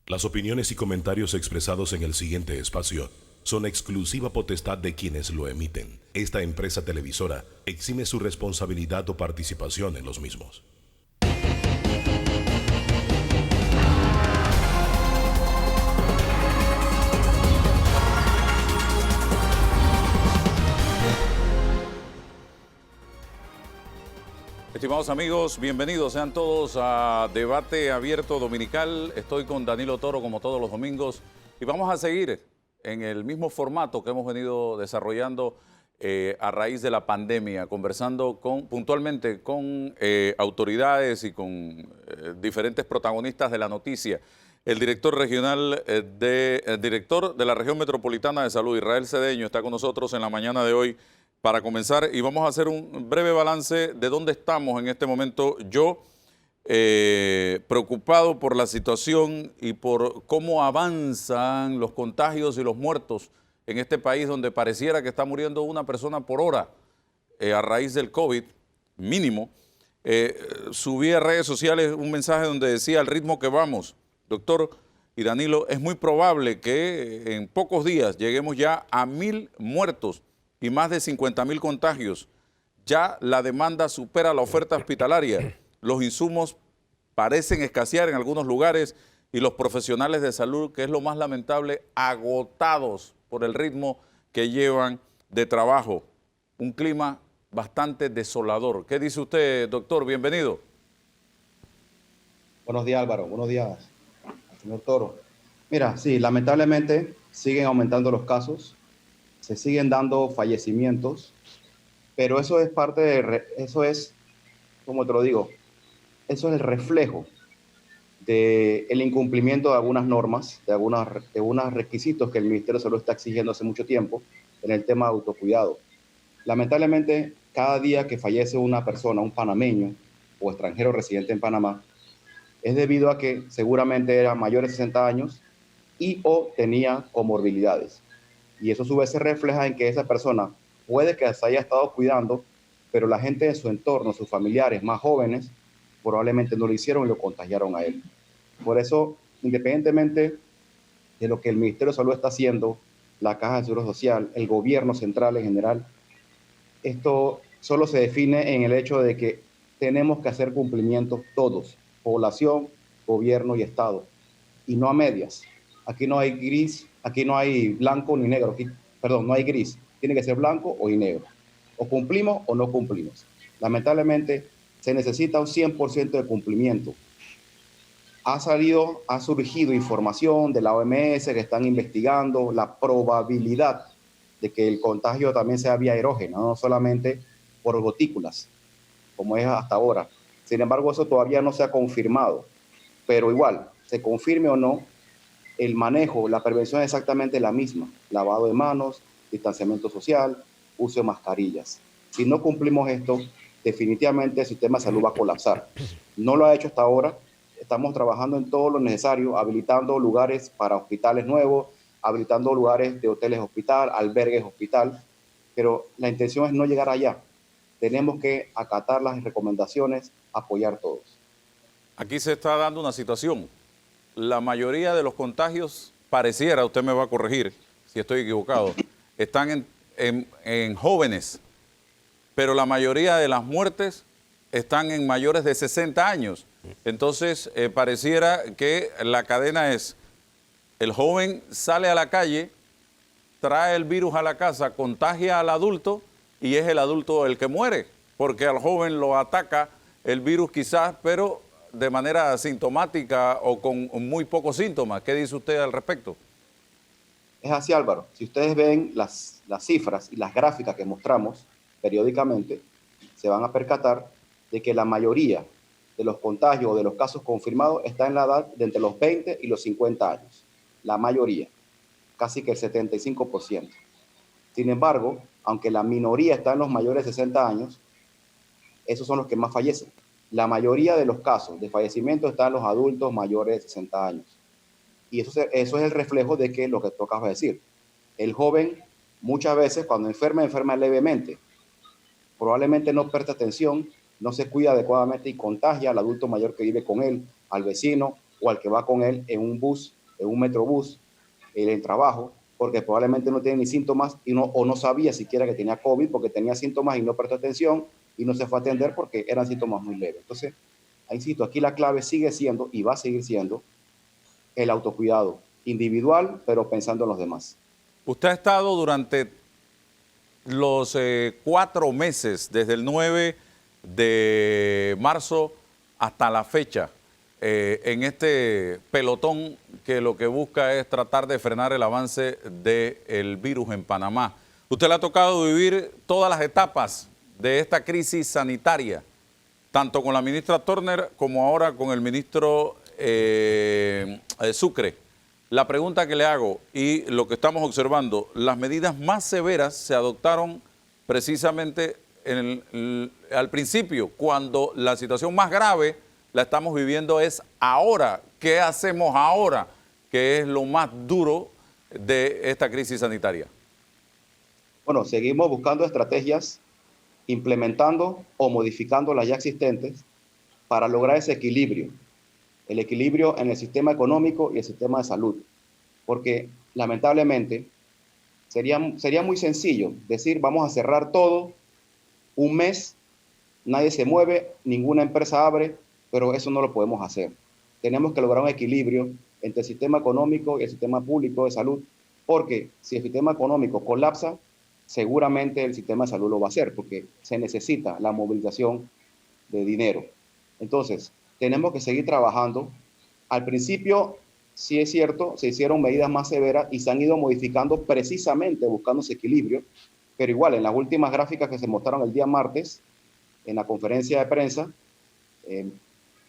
Las opiniones y comentarios expresados en el siguiente espacio son exclusiva potestad de quienes lo emiten. Esta empresa televisora exime su responsabilidad o participación en los mismos. Estimados amigos, bienvenidos sean todos a Debate Abierto Dominical. Estoy con Danilo Toro como todos los domingos y vamos a seguir en el mismo formato que hemos venido desarrollando a raíz de la pandemia, conversando puntualmente con autoridades y con diferentes protagonistas de la noticia. El director regional director de la región metropolitana de salud, Israel Cedeño, está con nosotros en la mañana de hoy para comenzar y vamos a hacer un breve balance de dónde estamos en este momento. Yo, preocupado por la situación y por cómo avanzan los contagios y los muertos en este país donde pareciera que está muriendo una persona por hora a raíz del COVID, mínimo. Subí a redes sociales un mensaje donde decía: al ritmo que vamos, doctor y Danilo, es muy probable que en pocos días lleguemos ya a 1,000 muertos y más de 50,000 contagios. Ya la demanda supera la oferta hospitalaria. Los insumos parecen escasear en algunos lugares y los profesionales de salud, que es lo más lamentable, agotados por el ritmo que llevan de trabajo. Un clima bastante desolador. ¿Qué dice usted, doctor? Bienvenido. Buenos días, Álvaro. Buenos días, señor Toro. Mira, sí, lamentablemente siguen aumentando los casos. Se siguen dando fallecimientos, pero eso es parte de, eso es, como te lo digo, eso es el reflejo del incumplimiento de algunas normas, de algunos requisitos que el Ministerio de Salud está exigiendo hace mucho tiempo en el tema de autocuidado. Lamentablemente, cada día que fallece una persona, un panameño o extranjero residente en Panamá, es debido a que seguramente era mayor de 60 años y o tenía comorbilidades. Y eso a su vez se refleja en que esa persona puede que se haya estado cuidando, pero la gente de su entorno, sus familiares más jóvenes, probablemente no lo hicieron y lo contagiaron a él. Por eso, independientemente de lo que el Ministerio de Salud está haciendo, la Caja de Seguro Social, el gobierno central en general, esto solo se define en el hecho de que tenemos que hacer cumplimientos todos, población, gobierno y Estado, y no a medias. Aquí no hay gris, aquí no hay blanco ni negro, aquí, perdón, no hay gris, tiene que ser blanco o negro. O cumplimos o no cumplimos. Lamentablemente se necesita un 100% de cumplimiento. Ha surgido información de la OMS que están investigando la probabilidad de que el contagio también sea vía aerógena, no solamente por gotículas, como es hasta ahora. Sin embargo, eso todavía no se ha confirmado, pero igual, se confirme o no, el manejo, la prevención es exactamente la misma: lavado de manos, distanciamiento social, uso de mascarillas. Si no cumplimos esto, definitivamente el sistema de salud va a colapsar. No lo ha hecho hasta ahora. Estamos trabajando en todo lo necesario, habilitando lugares para hospitales nuevos, habilitando lugares de hoteles hospital, albergues hospital, pero la intención es no llegar allá. Tenemos que acatar las recomendaciones, apoyar todos. Aquí se está dando una situación. La mayoría de los contagios, pareciera, usted me va a corregir si estoy equivocado, están en jóvenes, pero la mayoría de las muertes están en mayores de 60 años. Entonces, pareciera que la cadena es: el joven sale a la calle, trae el virus a la casa, contagia al adulto y es el adulto el que muere, porque al joven lo ataca el virus quizás, pero de manera asintomática o con muy pocos síntomas. ¿Qué dice usted al respecto? Es así, Álvaro. Si ustedes ven las cifras y las gráficas que mostramos periódicamente, se van a percatar de que la mayoría de los contagios o de los casos confirmados está en la edad de entre los 20 y los 50 años. La mayoría, casi que el 75%. Sin embargo, aunque la minoría está en los mayores de 60 años, esos son los que más fallecen. La mayoría de los casos de fallecimiento están en los adultos mayores de 60 años. Y eso es el reflejo de que lo que tú acabas de decir. El joven muchas veces cuando enferma levemente. Probablemente no presta atención, no se cuida adecuadamente y contagia al adulto mayor que vive con él, al vecino o al que va con él en un bus, en un metrobús, en el trabajo, porque probablemente no tiene ni síntomas o no sabía siquiera que tenía COVID porque tenía síntomas y no prestó atención y no se fue a atender porque eran síntomas muy leves. Entonces, insisto, aquí la clave sigue siendo y va a seguir siendo el autocuidado individual, pero pensando en los demás. Usted ha estado durante los 4 meses, desde el 9 de marzo hasta la fecha, en este pelotón que lo que busca es tratar de frenar el avance del virus en Panamá. Usted le ha tocado vivir todas las etapas de esta crisis sanitaria, tanto con la ministra Turner como ahora con el ministro Sucre. La pregunta que le hago y lo que estamos observando, las medidas más severas se adoptaron precisamente al principio, cuando la situación más grave la estamos viviendo es ahora. ¿Qué hacemos ahora? Que es lo más duro de esta crisis sanitaria. Bueno, seguimos buscando estrategias, implementando o modificando las ya existentes para lograr ese equilibrio. El equilibrio en el sistema económico y el sistema de salud. Porque lamentablemente sería muy sencillo decir vamos a cerrar todo, un mes, nadie se mueve, ninguna empresa abre, pero eso no lo podemos hacer. Tenemos que lograr un equilibrio entre el sistema económico y el sistema público de salud, porque si el sistema económico colapsa, seguramente el sistema de salud lo va a hacer, porque se necesita la movilización de dinero. Entonces, tenemos que seguir trabajando. Al principio, sí es cierto, se hicieron medidas más severas y se han ido modificando precisamente buscando ese equilibrio, pero igual en las últimas gráficas que se mostraron el día martes, en la conferencia de prensa,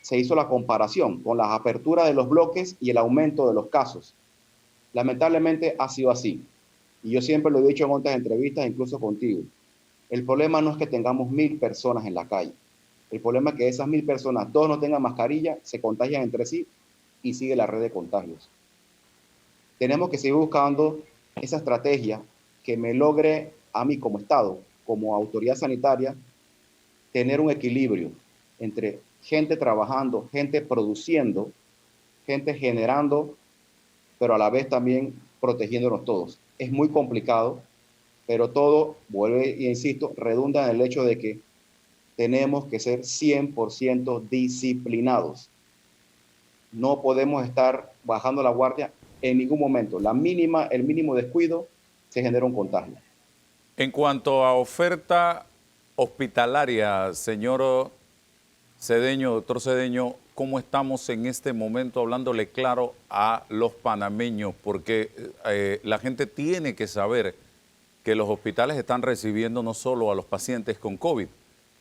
se hizo la comparación con las aperturas de los bloques y el aumento de los casos. Lamentablemente ha sido así, y yo siempre lo he dicho en otras entrevistas, incluso contigo. El problema no es que tengamos 1000 personas en la calle. El problema es que esas 1000 personas, todos no tengan mascarilla, se contagian entre sí y sigue la red de contagios. Tenemos que seguir buscando esa estrategia que me logre a mí como Estado, como autoridad sanitaria, tener un equilibrio entre gente trabajando, gente produciendo, gente generando, pero a la vez también protegiéndonos todos. Es muy complicado, pero todo, vuelve e insisto, redunda en el hecho de que tenemos que ser 100% disciplinados. No podemos estar bajando la guardia en ningún momento. El mínimo descuido se genera un contagio. En cuanto a oferta hospitalaria, señor Cedeño, doctor Cedeño, ¿cómo estamos en este momento hablándole claro a los panameños? Porque la gente tiene que saber que los hospitales están recibiendo no solo a los pacientes con COVID,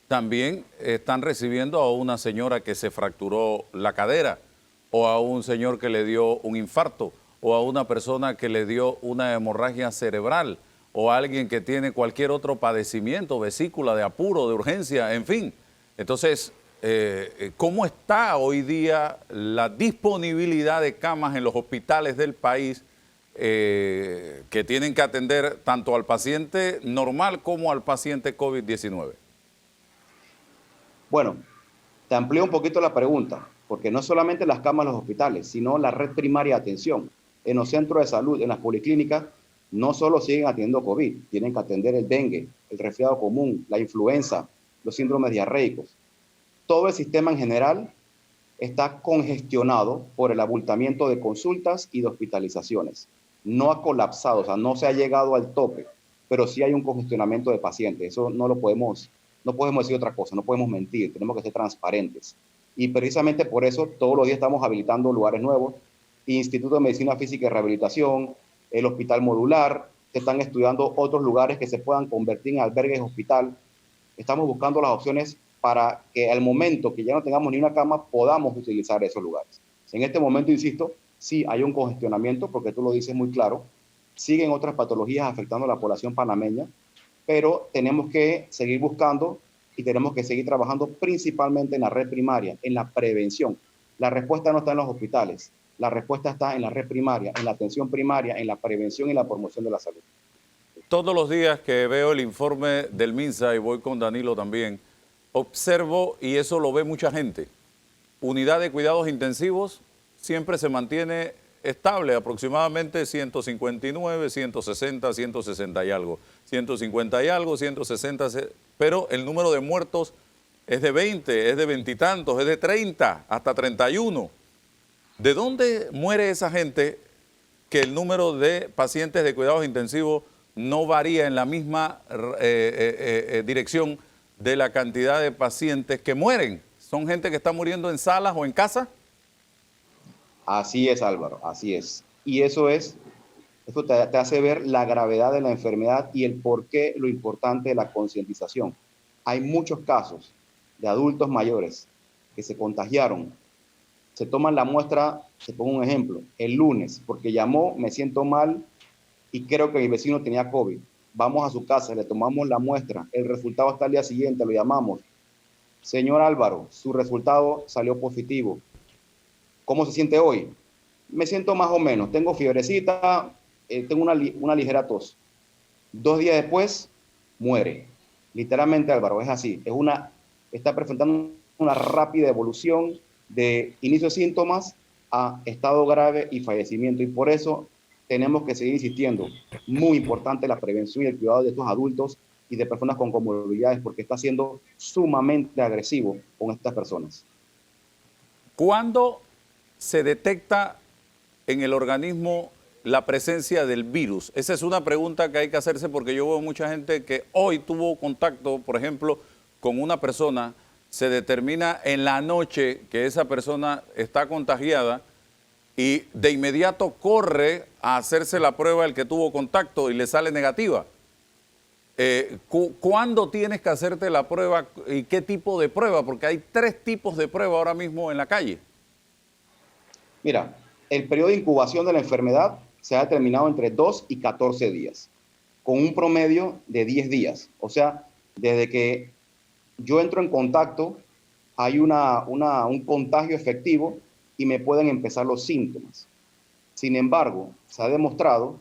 también están recibiendo a una señora que se fracturó la cadera, o a un señor que le dio un infarto, o a una persona que le dio una hemorragia cerebral, o a alguien que tiene cualquier otro padecimiento, vesícula de apuro, de urgencia, en fin. Entonces, ¿cómo está hoy día la disponibilidad de camas en los hospitales del país que tienen que atender tanto al paciente normal como al paciente COVID-19? Bueno, te amplío un poquito la pregunta, porque no solamente las camas en los hospitales, sino la red primaria de atención. En los centros de salud, en las policlínicas, no solo siguen atendiendo COVID, tienen que atender el dengue, el resfriado común, la influenza, los síndromes diarreicos. Todo el sistema en general está congestionado por el abultamiento de consultas y de hospitalizaciones. No ha colapsado, o sea, no se ha llegado al tope, pero sí hay un congestionamiento de pacientes. Eso no podemos decir otra cosa, no podemos mentir, tenemos que ser transparentes. Y precisamente por eso todos los días estamos habilitando lugares nuevos, Instituto de Medicina Física y Rehabilitación, el Hospital Modular, se están estudiando otros lugares que se puedan convertir en albergues hospital. Estamos buscando las opciones para que al momento que ya no tengamos ni una cama, podamos utilizar esos lugares. En este momento, insisto, sí hay un congestionamiento, porque tú lo dices muy claro, siguen otras patologías afectando a la población panameña, pero tenemos que seguir buscando y tenemos que seguir trabajando principalmente en la red primaria, en la prevención. La respuesta no está en los hospitales, la respuesta está en la red primaria, en la atención primaria, en la prevención y la promoción de la salud. Todos los días que veo el informe del MINSA, y voy con Danilo también, observo, y eso lo ve mucha gente, unidad de cuidados intensivos siempre se mantiene estable, aproximadamente 159, 160, 160 y algo, 150 y algo, 160, pero el número de muertos es de 20, es de 20 y tantos, es de 30, hasta 31. ¿De dónde muere esa gente que el número de pacientes de cuidados intensivos no varía en la misma dirección de la cantidad de pacientes que mueren? ¿Son gente que está muriendo en salas o en casa? Así es, Álvaro, así es. Y eso te hace ver la gravedad de la enfermedad y el por qué lo importante de la concientización. Hay muchos casos de adultos mayores que se contagiaron, se toman la muestra, te pongo un ejemplo, el lunes, porque llamó, me siento mal y creo que mi vecino tenía COVID. Vamos a su casa, le tomamos la muestra, el resultado está al día siguiente, lo llamamos. Señor Álvaro, su resultado salió positivo. ¿Cómo se siente hoy? Me siento más o menos, tengo fiebrecita, tengo una ligera tos. 2 días después, muere. Literalmente, Álvaro, es así. Está presentando una rápida evolución de inicio de síntomas a estado grave y fallecimiento. Y por eso tenemos que seguir insistiendo. Muy importante la prevención y el cuidado de estos adultos y de personas con comorbilidades, porque está siendo sumamente agresivo con estas personas. ¿Cuándo se detecta en el organismo la presencia del virus? Esa es una pregunta que hay que hacerse, porque yo veo mucha gente que hoy tuvo contacto, por ejemplo, con una persona. Se determina en la noche que esa persona está contagiada y de inmediato corre a hacerse la prueba el que tuvo contacto y le sale negativa. ¿Cuándo tienes que hacerte la prueba y qué tipo de prueba? Porque hay 3 tipos de prueba ahora mismo en la calle. Mira, el periodo de incubación de la enfermedad se ha determinado entre 2 y 14 días, con un promedio de 10 días. O sea, desde que yo entro en contacto, hay un contagio efectivo y me pueden empezar los síntomas. Sin embargo, se ha demostrado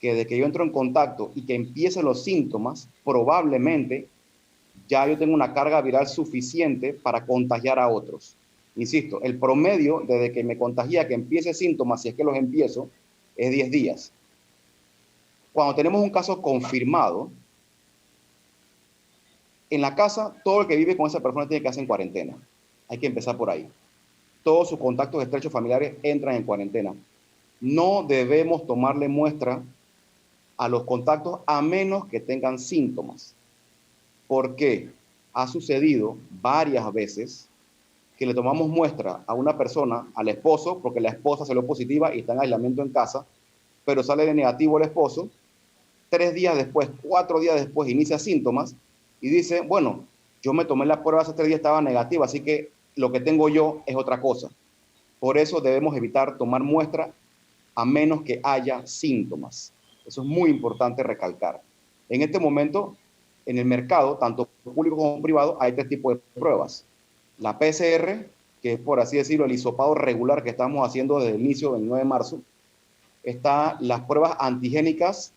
que desde que yo entro en contacto y que empiecen los síntomas, probablemente ya yo tengo una carga viral suficiente para contagiar a otros. Insisto, el promedio desde que me contagié a que empiece síntomas, si es que los empiezo, es 10 días. Cuando tenemos un caso confirmado, en la casa, todo el que vive con esa persona tiene que hacer en cuarentena. Hay que empezar por ahí. Todos sus contactos estrechos familiares entran en cuarentena. No debemos tomarle muestra a los contactos a menos que tengan síntomas. ¿Por qué? Ha sucedido varias veces que le tomamos muestra a una persona, al esposo, porque la esposa salió positiva y está en aislamiento en casa, pero sale de negativo el esposo. 3 días después, 4 días después, inicia síntomas y dice, bueno, yo me tomé la prueba hace 3 días, estaba negativa, así que lo que tengo yo es otra cosa. Por eso debemos evitar tomar muestra a menos que haya síntomas. Eso es muy importante recalcar. En este momento, en el mercado, tanto público como privado, hay 3 tipos de pruebas. La PCR, que es, por así decirlo, el hisopado regular que estamos haciendo desde el inicio del 9 de marzo. Está las pruebas antigénicas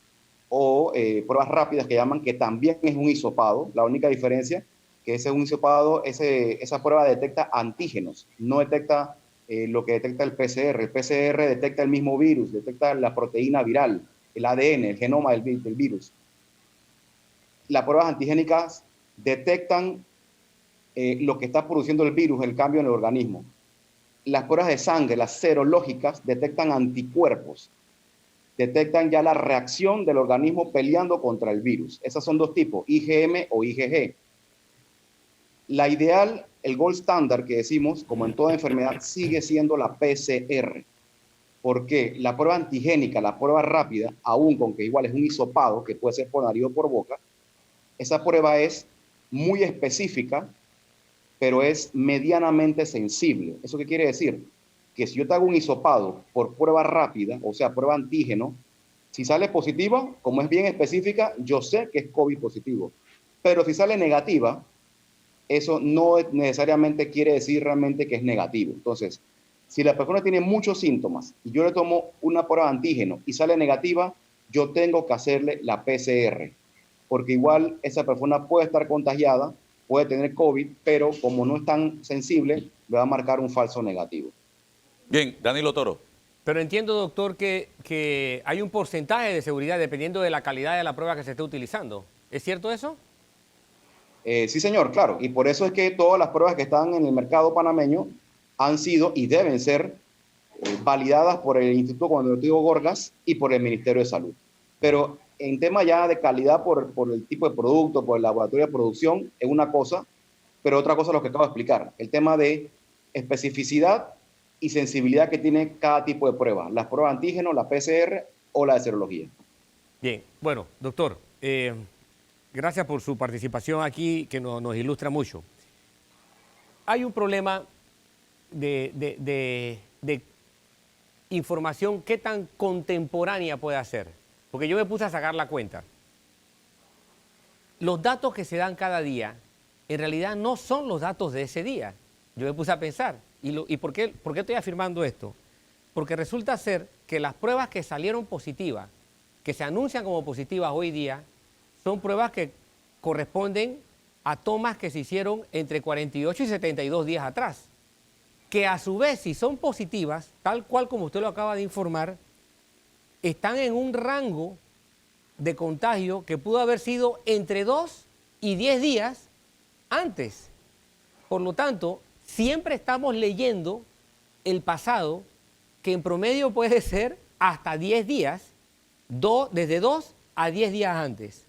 o pruebas rápidas que llaman, que también es un hisopado. La única diferencia que ese es un hisopado, esa prueba detecta antígenos, no detecta lo que detecta el PCR. El PCR detecta el mismo virus, detecta la proteína viral, el ADN, el genoma del virus. Las pruebas antigénicas detectan lo que está produciendo el virus, el cambio en el organismo. Las pruebas de sangre, las serológicas, detectan anticuerpos, detectan ya la reacción del organismo peleando contra el virus. Esas son 2 tipos, IgM o IgG. La ideal, el gold standard que decimos, como en toda enfermedad, sigue siendo la PCR. Porque la prueba antigénica, la prueba rápida, aún con que igual es un hisopado, que puede ser por nariz o por boca, esa prueba es muy específica, pero es medianamente sensible. ¿Eso qué quiere decir? Que si yo te hago un hisopado por prueba rápida, o sea, prueba antígeno, si sale positiva, como es bien específica, yo sé que es COVID positivo. Pero si sale negativa, eso no necesariamente quiere decir realmente que es negativo. Entonces, si la persona tiene muchos síntomas y yo le tomo una prueba de antígeno y sale negativa, yo tengo que hacerle la PCR, porque igual esa persona puede estar contagiada, puede tener COVID, pero como no es tan sensible, le va a marcar un falso negativo. Bien, Danilo Toro. Pero entiendo, doctor, que hay un porcentaje de seguridad dependiendo de la calidad de la prueba que se esté utilizando. ¿Es cierto eso? Sí, señor, claro. Y por eso es que todas las pruebas que están en el mercado panameño han sido y deben ser validadas por el Instituto Conmemorativo Gorgas y por el Ministerio de Salud. Pero en tema ya de calidad por el tipo de producto, por el laboratorio de producción, es una cosa, pero otra cosa es lo que acabo de explicar. El tema de especificidad y sensibilidad que tiene cada tipo de prueba. Las pruebas antígenos, la PCR o la de serología. Bien, bueno, doctor, gracias por su participación aquí, que nos ilustra mucho. Hay un problema de información, ¿qué tan contemporánea puede ser? Porque yo me puse a sacar la cuenta. Los datos que se dan cada día, en realidad no son los datos de ese día. Yo me puse a pensar, ¿y por qué estoy afirmando esto? Porque resulta ser que las pruebas que salieron positivas, que se anuncian como positivas hoy día, son pruebas que corresponden a tomas que se hicieron entre 48 y 72 días atrás, que a su vez, si son positivas, tal cual como usted lo acaba de informar, están en un rango de contagio que pudo haber sido entre 2 y 10 días antes. Por lo tanto, siempre estamos leyendo el pasado, que en promedio puede ser hasta 10 días, desde 2 a 10 días antes.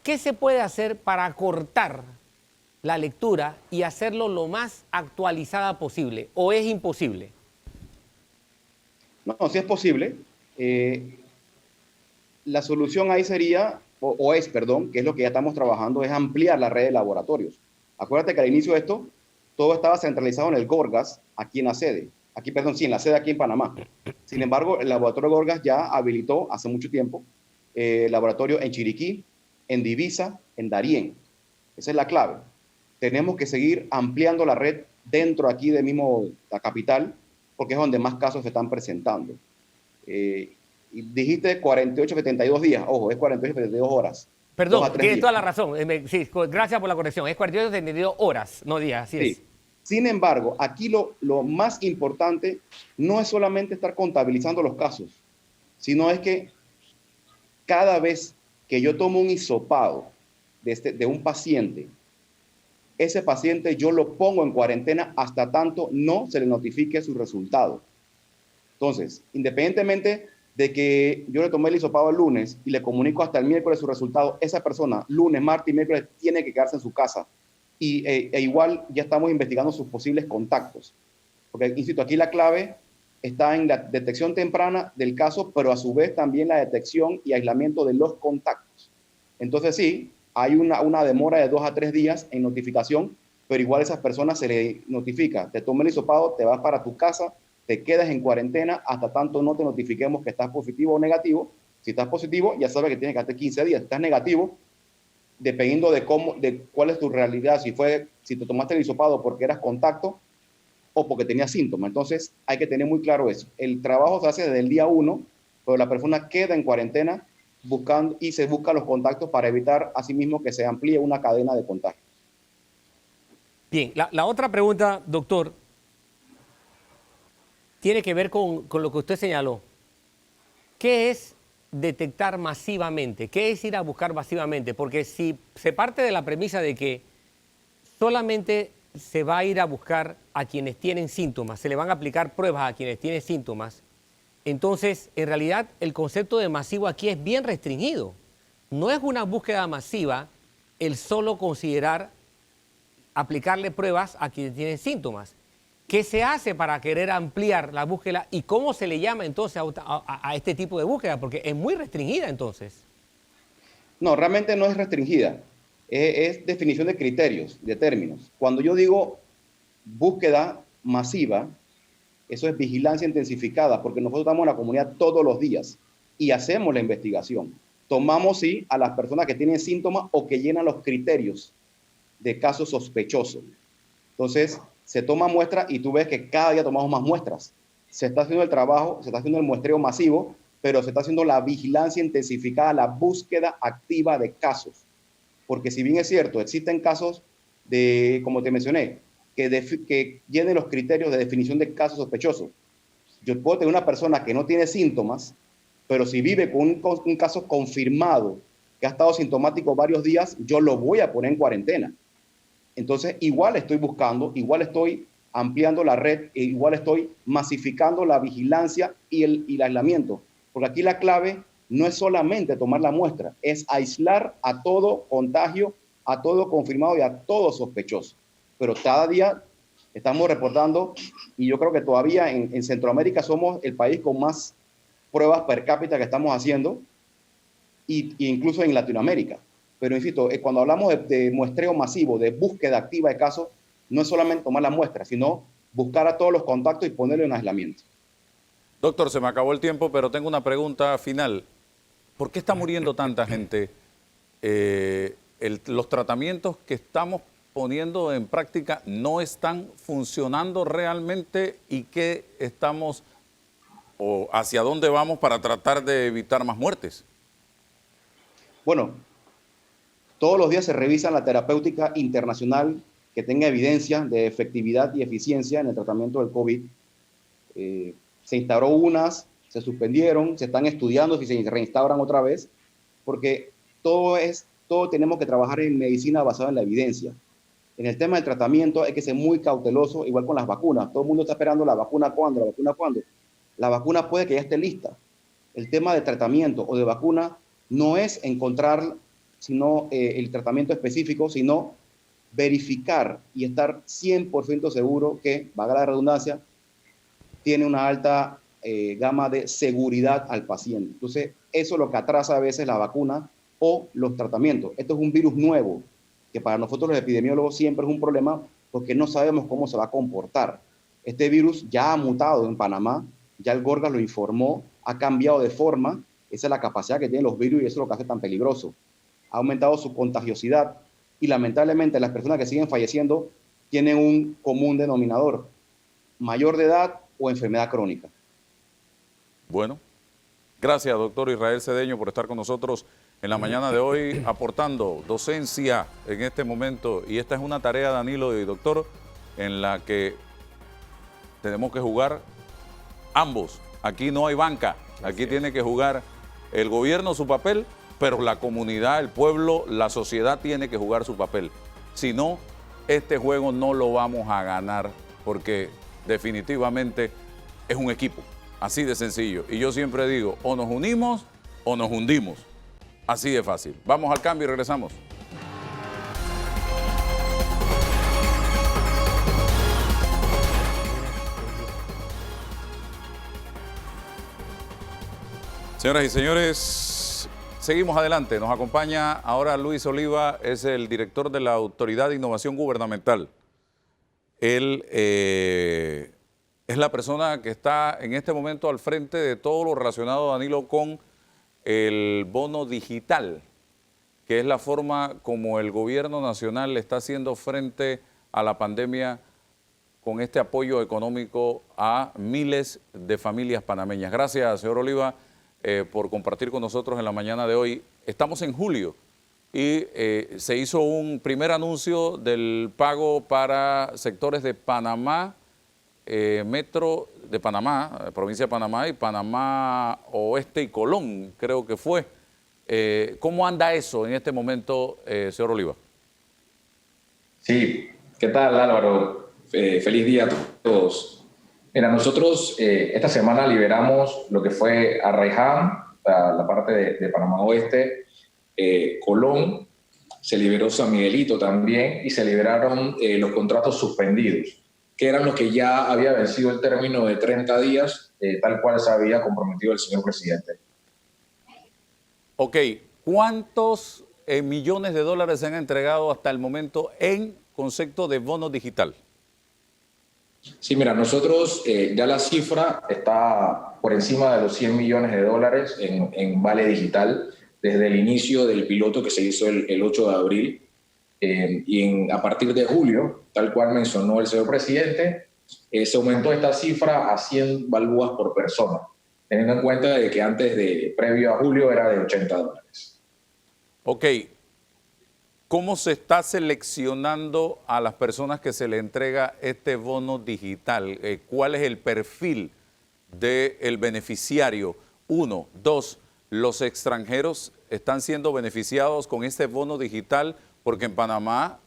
¿Qué se puede hacer para acortar la lectura y hacerlo lo más actualizada posible? ¿O es imposible? No, sí es posible. La solución ahí sería, perdón, que es lo que ya estamos trabajando, es ampliar la red de laboratorios. Acuérdate que al inicio de esto, todo estaba centralizado en el Gorgas, aquí en la sede. En la sede aquí en Panamá. Sin embargo, el laboratorio Gorgas ya habilitó hace mucho tiempo laboratorio en Chiriquí, en Divisa, en Darién. Esa es la clave. Tenemos que seguir ampliando la red dentro aquí de mismo la capital, porque es donde más casos se están presentando. Y dijiste 48, 72 días. Ojo, es 48, 72 horas. Perdón, tiene toda la razón. Sí, gracias por la corrección. Es 48, 72 horas, no días, así es. Sin embargo, aquí lo más importante no es solamente estar contabilizando los casos, sino es que cada vez que yo tomo un hisopado de un paciente, ese paciente yo lo pongo en cuarentena hasta tanto no se le notifique su resultado. Entonces, independientemente de que yo le tomé el hisopado el lunes y le comunico hasta el miércoles su resultado, esa persona, lunes, martes y miércoles, tiene que quedarse en su casa. E igual ya estamos investigando sus posibles contactos. Porque, insisto, aquí la clave está en la detección temprana del caso, pero a su vez también la detección y aislamiento de los contactos. Entonces sí, hay una demora de 2 a 3 días en notificación, pero igual a esas personas se le notifica, te toma el hisopado, te vas para tu casa, te quedas en cuarentena hasta tanto no te notifiquemos que estás positivo o negativo. Si estás positivo, ya sabes que tienes que estar 15 días. Si estás negativo, dependiendo de cuál es tu realidad, si te tomaste el hisopado porque eras contacto o porque tenías síntomas. Entonces hay que tener muy claro eso. El trabajo se hace desde el día 1, pero la persona queda en cuarentena buscando y se busca los contactos para evitar asimismo que se amplíe una cadena de contagio. Bien, la otra pregunta, doctor, tiene que ver con lo que usted señaló. ¿Qué es detectar masivamente? ¿Qué es ir a buscar masivamente? Porque si se parte de la premisa de que solamente se va a ir a buscar a quienes tienen síntomas, se le van a aplicar pruebas a quienes tienen síntomas, entonces en realidad el concepto de masivo aquí es bien restringido. No es una búsqueda masiva el solo considerar aplicarle pruebas a quienes tienen síntomas. ¿Qué se hace para querer ampliar la búsqueda y cómo se le llama entonces a este tipo de búsqueda? Porque es muy restringida entonces. No, realmente no es restringida. Es definición de criterios, de términos. Cuando yo digo búsqueda masiva, eso es vigilancia intensificada, porque nosotros estamos en la comunidad todos los días y hacemos la investigación. Tomamos, sí, a las personas que tienen síntomas o que llenan los criterios de casos sospechosos. Entonces, se toma muestra y tú ves que cada día tomamos más muestras. Se está haciendo el trabajo, se está haciendo el muestreo masivo, pero se está haciendo la vigilancia intensificada, la búsqueda activa de casos. Porque si bien es cierto, existen casos como te mencioné, que llenen los criterios de definición de casos sospechosos, Yo puedo tener una persona que no tiene síntomas, pero si vive con un caso confirmado que ha estado sintomático varios días, yo lo voy a poner en cuarentena. Entonces, igual estoy buscando, igual estoy ampliando la red, e igual estoy masificando la vigilancia y el aislamiento. Porque aquí la clave no es solamente tomar la muestra, es aislar a todo contagio, a todo confirmado y a todo sospechoso. Pero cada día estamos reportando, y yo creo que todavía en Centroamérica somos el país con más pruebas per cápita que estamos haciendo, y incluso en Latinoamérica. Pero insisto, cuando hablamos de muestreo masivo, de búsqueda activa de casos, no es solamente tomar la muestra, sino buscar a todos los contactos y ponerlo en aislamiento. Doctor, se me acabó el tiempo, pero tengo una pregunta final. ¿Por qué está muriendo tanta gente? Los tratamientos que estamos poniendo en práctica no están funcionando realmente, y qué estamos o hacia dónde vamos para tratar de evitar más muertes. Bueno, todos los días se revisa la terapéutica internacional que tenga evidencia de efectividad y eficiencia en el tratamiento del COVID. Se instauró unas, se suspendieron, se están estudiando si se reinstauran otra vez, porque todo tenemos que trabajar en medicina basada en la evidencia. En el tema del tratamiento hay que ser muy cauteloso, igual con las vacunas. Todo el mundo está esperando la vacuna cuándo, la vacuna cuándo. La vacuna puede que ya esté lista. El tema de tratamiento o de vacuna no es encontrar el tratamiento específico, sino verificar y estar 100% seguro que, valga la redundancia, tiene una alta gama de seguridad al paciente. Entonces, eso es lo que atrasa a veces la vacuna o los tratamientos. Esto es un virus nuevo, que para nosotros los epidemiólogos siempre es un problema porque no sabemos cómo se va a comportar. Este virus ya ha mutado en Panamá, ya el Gorgas lo informó, ha cambiado de forma. Esa es la capacidad que tienen los virus y eso es lo que hace tan peligroso. Ha aumentado su contagiosidad y lamentablemente las personas que siguen falleciendo tienen un común denominador: mayor de edad o enfermedad crónica. Bueno, gracias, doctor Israel Cedeño, por estar con nosotros en la mañana de hoy, aportando docencia en este momento. Y esta es una tarea, Danilo y doctor, en la que tenemos que jugar ambos. Aquí no hay banca, aquí tiene que jugar el gobierno su papel, pero la comunidad, el pueblo, la sociedad tiene que jugar su papel. Si no, este juego no lo vamos a ganar, porque definitivamente es un equipo, así de sencillo. Y yo siempre digo, o nos unimos o nos hundimos. Así de fácil. Vamos al cambio y regresamos. Señoras y señores, seguimos adelante. Nos acompaña ahora Luis Oliva, es el director de la Autoridad de Innovación Gubernamental. Él es la persona que está en este momento al frente de todo lo relacionado, Danilo, con el bono digital, que es la forma como el gobierno nacional le está haciendo frente a la pandemia con este apoyo económico a miles de familias panameñas. Gracias, señor Oliva, por compartir con nosotros en la mañana de hoy. Estamos en julio y se hizo un primer anuncio del pago para sectores de Panamá, Metro de Panamá, provincia de Panamá y Panamá Oeste y Colón, creo que fue. ¿Cómo anda eso en este momento, señor Oliva? Sí, ¿qué tal, Álvaro? Feliz día a todos. Mira, nosotros esta semana liberamos lo que fue Arraiján, la parte de Panamá Oeste, Colón, se liberó San Miguelito también y se liberaron los contratos suspendidos, que eran los que ya había vencido el término de 30 días, tal cual se había comprometido el señor presidente. Ok, ¿cuántos millones de dólares se han entregado hasta el momento en concepto de bono digital? Sí, mira, nosotros ya la cifra está por encima de los 100 millones de dólares en Vale Digital desde el inicio del piloto que se hizo el 8 de abril. A partir de julio, tal cual mencionó el señor presidente, se aumentó esta cifra a 100 balboas por persona, teniendo en cuenta de que previo a julio era de $80. Ok, ¿cómo se está seleccionando a las personas que se le entrega este bono digital? ¿Cuál es el perfil del beneficiario. Uno. Dos, los extranjeros están siendo beneficiados con este bono digital porque en Panamá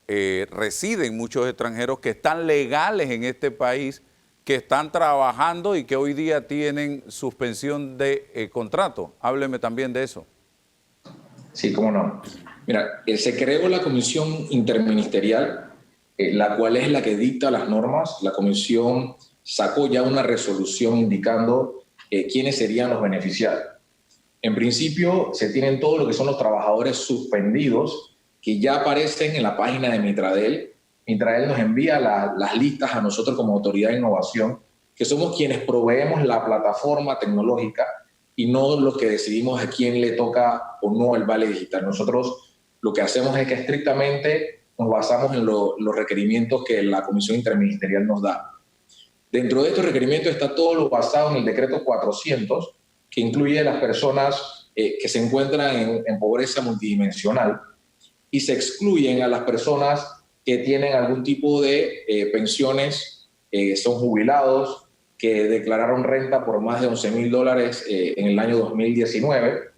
residen muchos extranjeros que están legales en este país, que están trabajando y que hoy día tienen suspensión de contrato. Hábleme también de eso. Sí, cómo no. Mira, se creó la comisión interministerial, la cual es la que dicta las normas. La comisión sacó ya una resolución indicando quiénes serían los beneficiarios. En principio, se tienen todo lo que son los trabajadores suspendidos, que ya aparecen en la página de Mitradel. Mitradel nos envía las listas a nosotros como Autoridad de Innovación, que somos quienes proveemos la plataforma tecnológica y no los que decidimos a quién le toca o no el vale digital. Nosotros lo que hacemos es que estrictamente nos basamos en los requerimientos que la Comisión Interministerial nos da. Dentro de estos requerimientos está todo lo basado en el decreto 400, que incluye a las personas que se encuentran en pobreza multidimensional, y se excluyen a las personas que tienen algún tipo de pensiones, son jubilados, que declararon renta por más de $11,000 en el año 2019,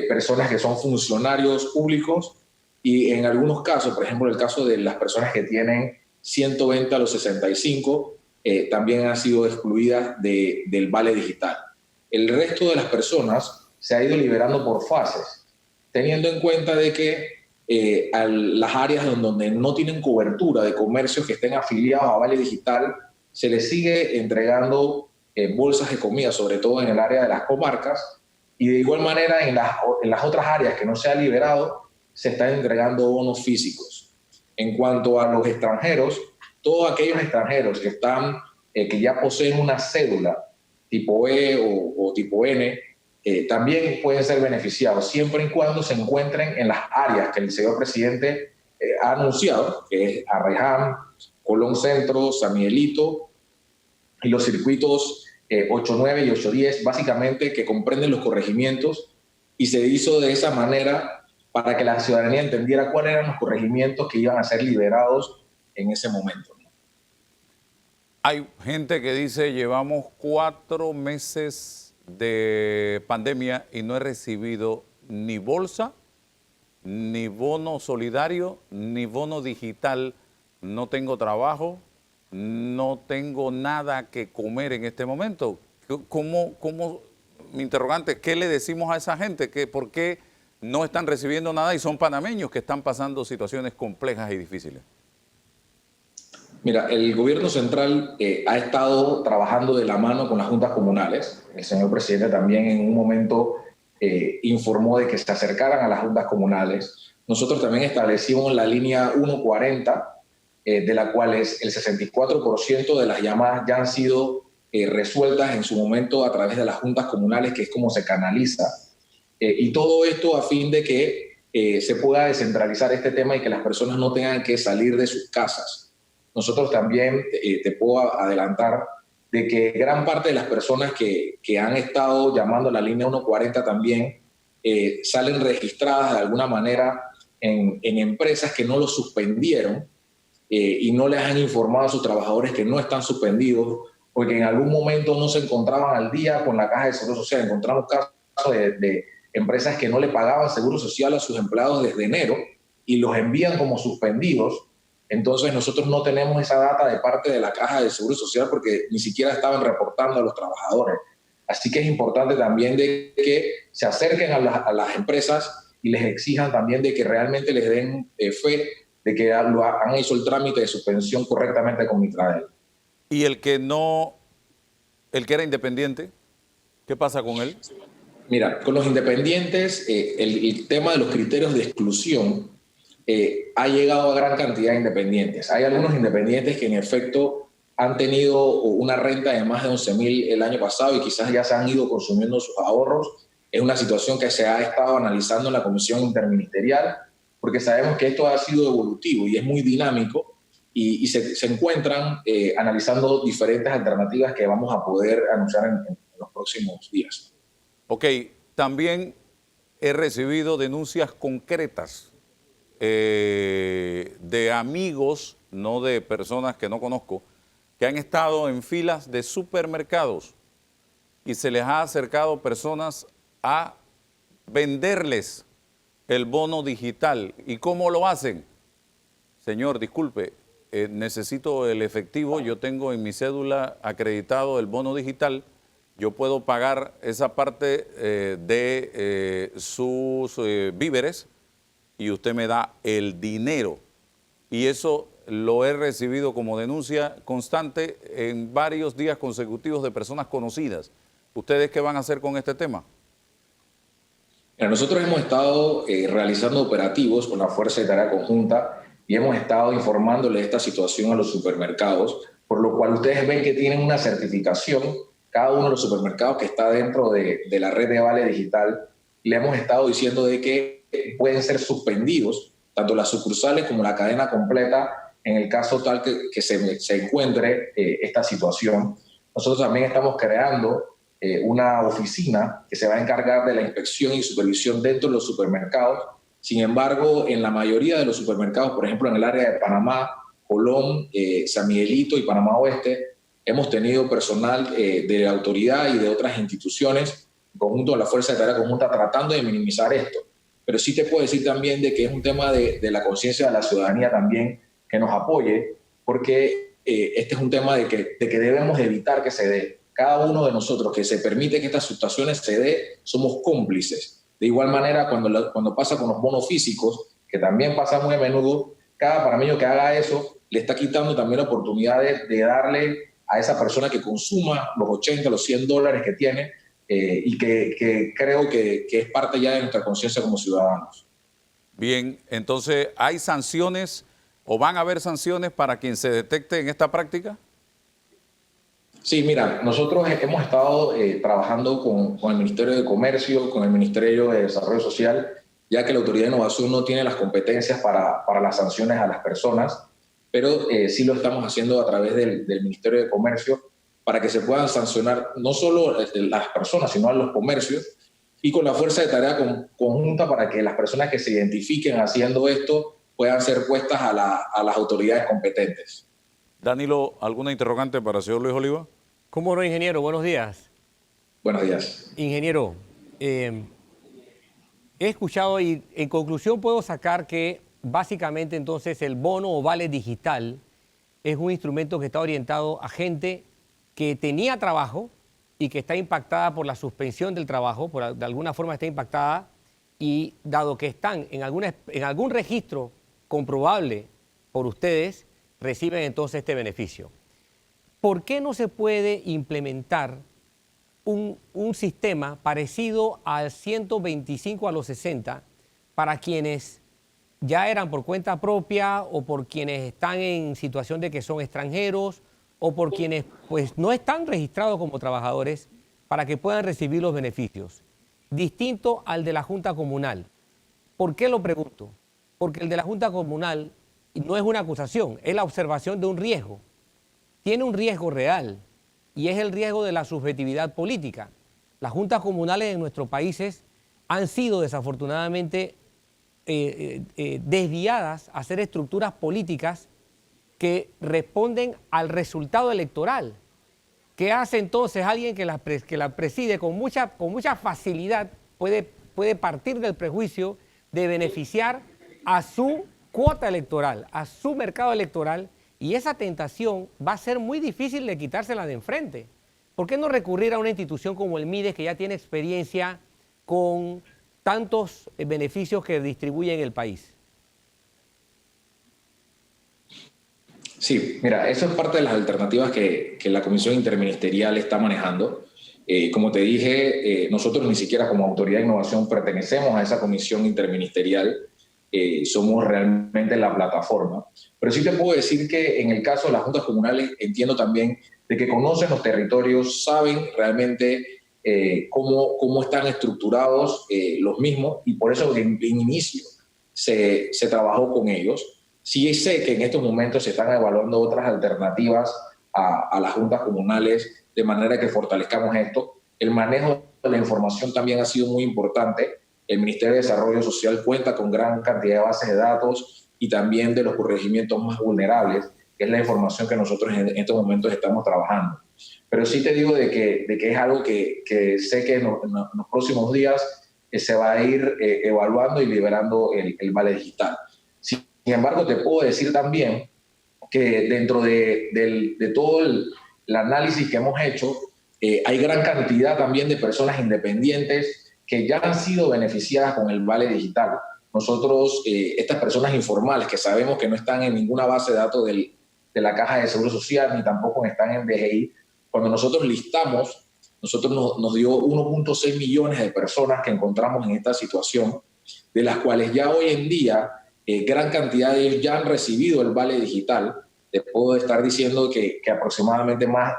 personas que son funcionarios públicos y en algunos casos, por ejemplo, el caso de las personas que tienen 120 a los 65, también han sido excluidas del vale digital. El resto de las personas se ha ido liberando por fases, teniendo en cuenta de que a las áreas donde no tienen cobertura de comercios que estén afiliados a vale digital, se les sigue entregando bolsas de comida, sobre todo en el área de las comarcas, y de igual manera en las otras áreas que no se ha liberado, se están entregando bonos físicos. En cuanto a los extranjeros, todos aquellos extranjeros que que ya poseen una cédula tipo E o tipo N, también pueden ser beneficiados, siempre y cuando se encuentren en las áreas que el señor presidente ha anunciado, que es Arreján, Colón Centro, San Miguelito, y los circuitos 8-9 y 8-10, básicamente que comprenden los corregimientos, y se hizo de esa manera para que la ciudadanía entendiera cuáles eran los corregimientos que iban a ser liberados en ese momento. Hay gente que dice, llevamos 4 meses de pandemia y no he recibido ni bolsa, ni bono solidario, ni bono digital. No tengo trabajo, no tengo nada que comer en este momento. Mi interrogante, ¿qué le decimos a esa gente? ¿Por qué no están recibiendo nada y son panameños que están pasando situaciones complejas y difíciles? Mira, el gobierno central ha estado trabajando de la mano con las juntas comunales. El señor presidente también en un momento informó de que se acercaran a las juntas comunales. Nosotros también establecimos la línea 140, de la cual el 64% de las llamadas ya han sido resueltas en su momento a través de las juntas comunales, que es como se canaliza. Y todo esto a fin de que se pueda descentralizar este tema y que las personas no tengan que salir de sus casas. Nosotros también te puedo adelantar de que gran parte de las personas que han estado llamando a la línea 140 también salen registradas de alguna manera en empresas que no los suspendieron y no les han informado a sus trabajadores que no están suspendidos porque en algún momento no se encontraban al día con la Caja de Seguro Social. Encontramos casos de empresas que no le pagaban seguro social a sus empleados desde enero y los envían como suspendidos. Entonces nosotros no tenemos esa data de parte de la Caja de Seguro Social porque ni siquiera estaban reportando a los trabajadores. Así que es importante también de que se acerquen a las empresas y les exijan también de que realmente les den fe de que han hecho el trámite de suspensión correctamente con Mitradel. ¿Y el que era independiente, qué pasa con él? Mira, con los independientes, el tema de los criterios de exclusión ha llegado a gran cantidad de independientes. Hay algunos independientes que en efecto han tenido una renta de más de 11,000 el año pasado y quizás ya se han ido consumiendo sus ahorros. Es una situación que se ha estado analizando en la Comisión Interministerial porque sabemos que esto ha sido evolutivo y es muy dinámico y se encuentran analizando diferentes alternativas que vamos a poder anunciar en los próximos días. Ok, también he recibido denuncias concretas de amigos, no de personas que no conozco, que han estado en filas de supermercados y se les ha acercado personas a venderles el bono digital. ¿Y cómo lo hacen? Señor, disculpe, necesito el efectivo, yo tengo en mi cédula acreditado el bono digital, yo puedo pagar esa parte de sus víveres y usted me da el dinero. Y eso lo he recibido como denuncia constante en varios días consecutivos de personas conocidas. ¿Ustedes qué van a hacer con este tema? Mira, nosotros hemos estado realizando operativos con la Fuerza de Tarea Conjunta y hemos estado informándole de esta situación a los supermercados, por lo cual ustedes ven que tienen una certificación, cada uno de los supermercados que está dentro de la red de Vale Digital, y le hemos estado diciendo de que pueden ser suspendidos, tanto las sucursales como la cadena completa, en el caso tal que se encuentre esta situación. Nosotros también estamos creando una oficina que se va a encargar de la inspección y supervisión dentro de los supermercados. Sin embargo, en la mayoría de los supermercados, por ejemplo, en el área de Panamá, Colón, San Miguelito y Panamá Oeste, hemos tenido personal de la autoridad y de otras instituciones, conjunto a la Fuerza de Tarea Conjunta, tratando de minimizar esto. Pero sí te puedo decir también de que es un tema de la conciencia de la ciudadanía también que nos apoye, porque este es un tema de que debemos evitar que se dé. Cada uno de nosotros que se permite que estas situaciones se dé, somos cómplices. De igual manera, cuando pasa con los bonos físicos, que también pasa muy a menudo, cada panameño que haga eso le está quitando también la oportunidad de darle a esa persona que consuma los 80, los $100 que tiene, y que creo que es parte ya de nuestra conciencia como ciudadanos. Bien, entonces, ¿hay sanciones o van a haber sanciones para quien se detecte en esta práctica? Sí, mira, nosotros hemos estado trabajando con el Ministerio de Comercio, con el Ministerio de Desarrollo Social, ya que la Autoridad de Innovación no tiene las competencias para las sanciones a las personas, pero sí lo estamos haciendo a través del Ministerio de Comercio para que se puedan sancionar no solo las personas, sino a los comercios, y con la Fuerza de Tarea Conjunta para que las personas que se identifiquen haciendo esto puedan ser puestas a las autoridades competentes. Danilo, ¿alguna interrogante para el señor Luis Oliva? ¿Cómo no, ingeniero? Buenos días. Buenos días. Ingeniero, he escuchado y en conclusión puedo sacar que básicamente entonces el bono o vale digital es un instrumento que está orientado a gente que tenía trabajo y que está impactada por la suspensión del trabajo, de alguna forma está impactada, y dado que están en algún registro comprobable por ustedes, reciben entonces este beneficio. ¿Por qué no se puede implementar un sistema parecido al 125 a los 60 para quienes ya eran por cuenta propia o por quienes están en situación de que son extranjeros o por quienes pues no están registrados como trabajadores para que puedan recibir los beneficios? Distinto al de la Junta Comunal. ¿Por qué lo pregunto? Porque el de la Junta Comunal no es una acusación, es la observación de un riesgo. Tiene un riesgo real y es el riesgo de la subjetividad política. Las juntas comunales en nuestros países han sido desafortunadamente desviadas a ser estructuras políticas que responden al resultado electoral. ¿Qué hace entonces alguien que la preside con mucha facilidad? Puede partir del prejuicio de beneficiar a su cuota electoral, a su mercado electoral, y esa tentación va a ser muy difícil de quitársela de enfrente. ¿Por qué no recurrir a una institución como el MIDES, que ya tiene experiencia con tantos beneficios que distribuye en el país? Sí, mira, eso es parte de las alternativas que la Comisión Interministerial está manejando. Como te dije, nosotros ni siquiera como Autoridad de Innovación pertenecemos a esa Comisión Interministerial. Somos realmente la plataforma. Pero sí te puedo decir que en el caso de las juntas comunales entiendo también de que conocen los territorios, saben realmente cómo están estructurados los mismos, y por eso en inicio se trabajó con ellos. Sí sé que en estos momentos se están evaluando otras alternativas a las juntas comunales de manera que fortalezcamos esto. El manejo de la información también ha sido muy importante. El Ministerio de Desarrollo Social cuenta con gran cantidad de bases de datos y también de los corregimientos más vulnerables. que es la información que nosotros en estos momentos estamos trabajando. Pero sí te digo de que es algo que sé que en los próximos días se va a ir evaluando y liberando el vale digital. Sin embargo, te puedo decir también que dentro de todo el análisis que hemos hecho, hay gran cantidad también de personas independientes que ya han sido beneficiadas con el vale digital. Nosotros, estas personas informales que sabemos que no están en ninguna base de datos de la Caja de Seguro Social ni tampoco están en DGI, cuando nosotros listamos, nos dio 1.6 millones de personas que encontramos en esta situación, de las cuales ya hoy en día gran cantidad de ellos ya han recibido el vale digital. Te puedo estar diciendo que aproximadamente más,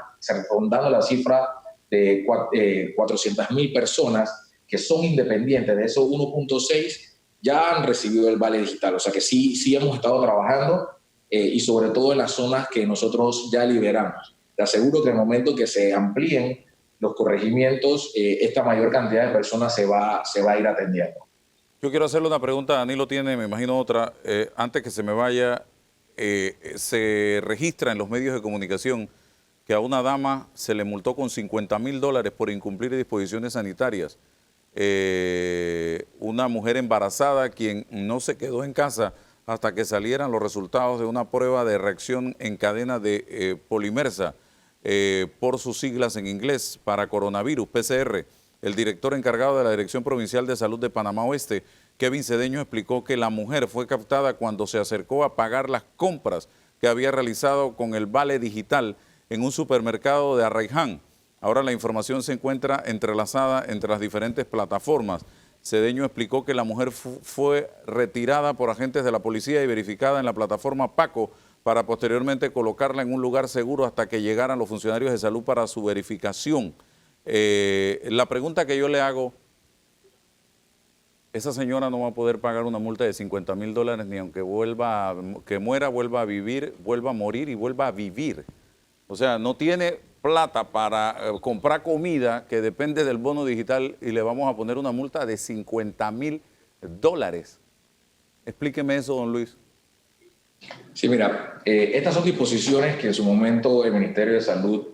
rondando la cifra de 400.000 personas que son independientes, de esos 1.6 ya han recibido el vale digital. O sea que sí hemos estado trabajando y sobre todo en las zonas que nosotros ya liberamos. Te aseguro que en el momento que se amplíen los corregimientos, esta mayor cantidad de personas se va a ir atendiendo. Yo quiero hacerle una pregunta, Danilo tiene, me imagino otra, antes que se me vaya, se registra en los medios de comunicación que a una dama se le multó con $50.000 por incumplir disposiciones sanitarias. Una mujer embarazada quien no se quedó en casa hasta que salieran los resultados de una prueba de reacción en cadena de polimersa, por sus siglas en inglés, para coronavirus, PCR. El director encargado de la Dirección Provincial de Salud de Panamá Oeste, Kevin Cedeño, explicó que la mujer fue captada cuando se acercó a pagar las compras que había realizado con el vale digital en un supermercado de Arraiján. Ahora la información se encuentra entrelazada entre las diferentes plataformas. Cedeño explicó que la mujer fue retirada por agentes de la policía y verificada en la plataforma Paco para posteriormente colocarla en un lugar seguro hasta que llegaran los funcionarios de salud para su verificación. La pregunta que yo le hago, esa señora no va a poder pagar una multa de $50.000 ni aunque que muera, vuelva a vivir, vuelva a morir y vuelva a vivir. O sea, no tiene plata para comprar comida que depende del bono digital y le vamos a poner una multa de $50.000. Explíqueme eso, don Luis. Sí, mira, estas son disposiciones que en su momento el Ministerio de Salud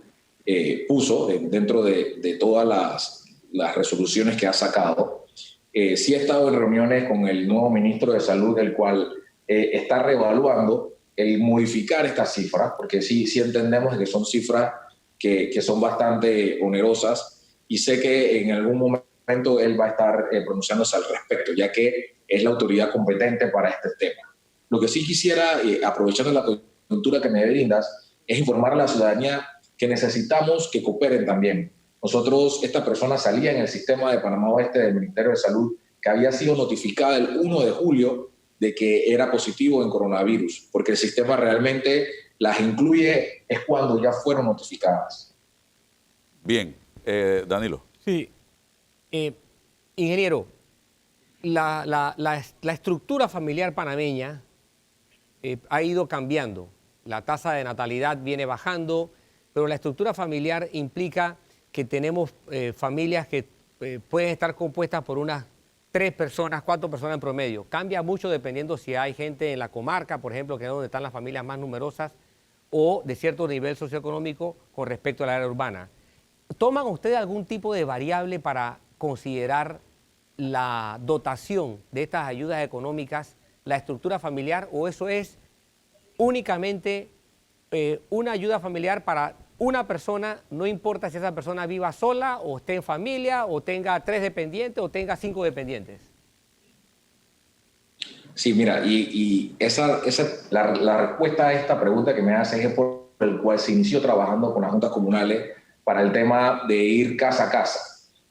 puso dentro de todas las resoluciones que ha sacado. Sí he estado en reuniones con el nuevo ministro de Salud, el cual está reevaluando el modificar estas cifras, porque sí entendemos que son cifras que son bastante onerosas y sé que en algún momento él va a estar pronunciándose al respecto, ya que es la autoridad competente para este tema. Lo que sí quisiera, aprovechando la coyuntura que me brindas, es informar a la ciudadanía que necesitamos que cooperen también. Nosotros, esta persona salía en el sistema de Panamá Oeste del Ministerio de Salud, que había sido notificada el 1 de julio de que era positivo en coronavirus, porque el sistema realmente las incluye es cuando ya fueron notificadas. Bien, Danilo. Sí. Ingeniero, la estructura familiar panameña ha ido cambiando. La tasa de natalidad viene bajando, pero la estructura familiar implica que tenemos familias que pueden estar compuestas por unas 3 personas, 4 personas en promedio. Cambia mucho dependiendo si hay gente en la comarca, por ejemplo, que es donde están las familias más numerosas, o de cierto nivel socioeconómico con respecto al área urbana. ¿Toman ustedes algún tipo de variable para considerar la dotación de estas ayudas económicas, la estructura familiar, o eso es únicamente una ayuda familiar para una persona, no importa si esa persona viva sola o esté en familia o tenga 3 dependientes o tenga 5 dependientes? Sí, mira, la respuesta a esta pregunta que me haces es por el cual se inició trabajando con las juntas comunales para el tema de ir casa a casa.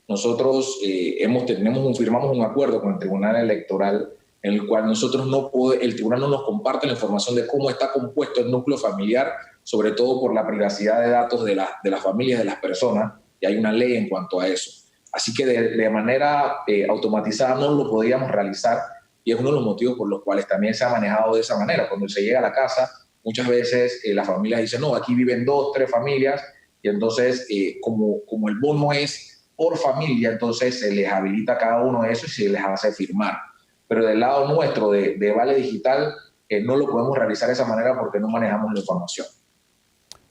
Nosotros firmamos un acuerdo con el Tribunal Electoral en el cual el tribunal no nos comparte la información de cómo está compuesto el núcleo familiar, sobre todo por la privacidad de datos de las familias, de las personas, y hay una ley en cuanto a eso. Así que de manera automatizada no lo podíamos realizar, y es uno de los motivos por los cuales también se ha manejado de esa manera. Cuando se llega a la casa, muchas veces las familias dicen, no, aquí viven 2, 3 familias, y entonces como el bono es por familia, entonces se les habilita cada uno de esos y se les hace firmar. Pero del lado nuestro de Vale Digital, no lo podemos realizar de esa manera porque no manejamos la información.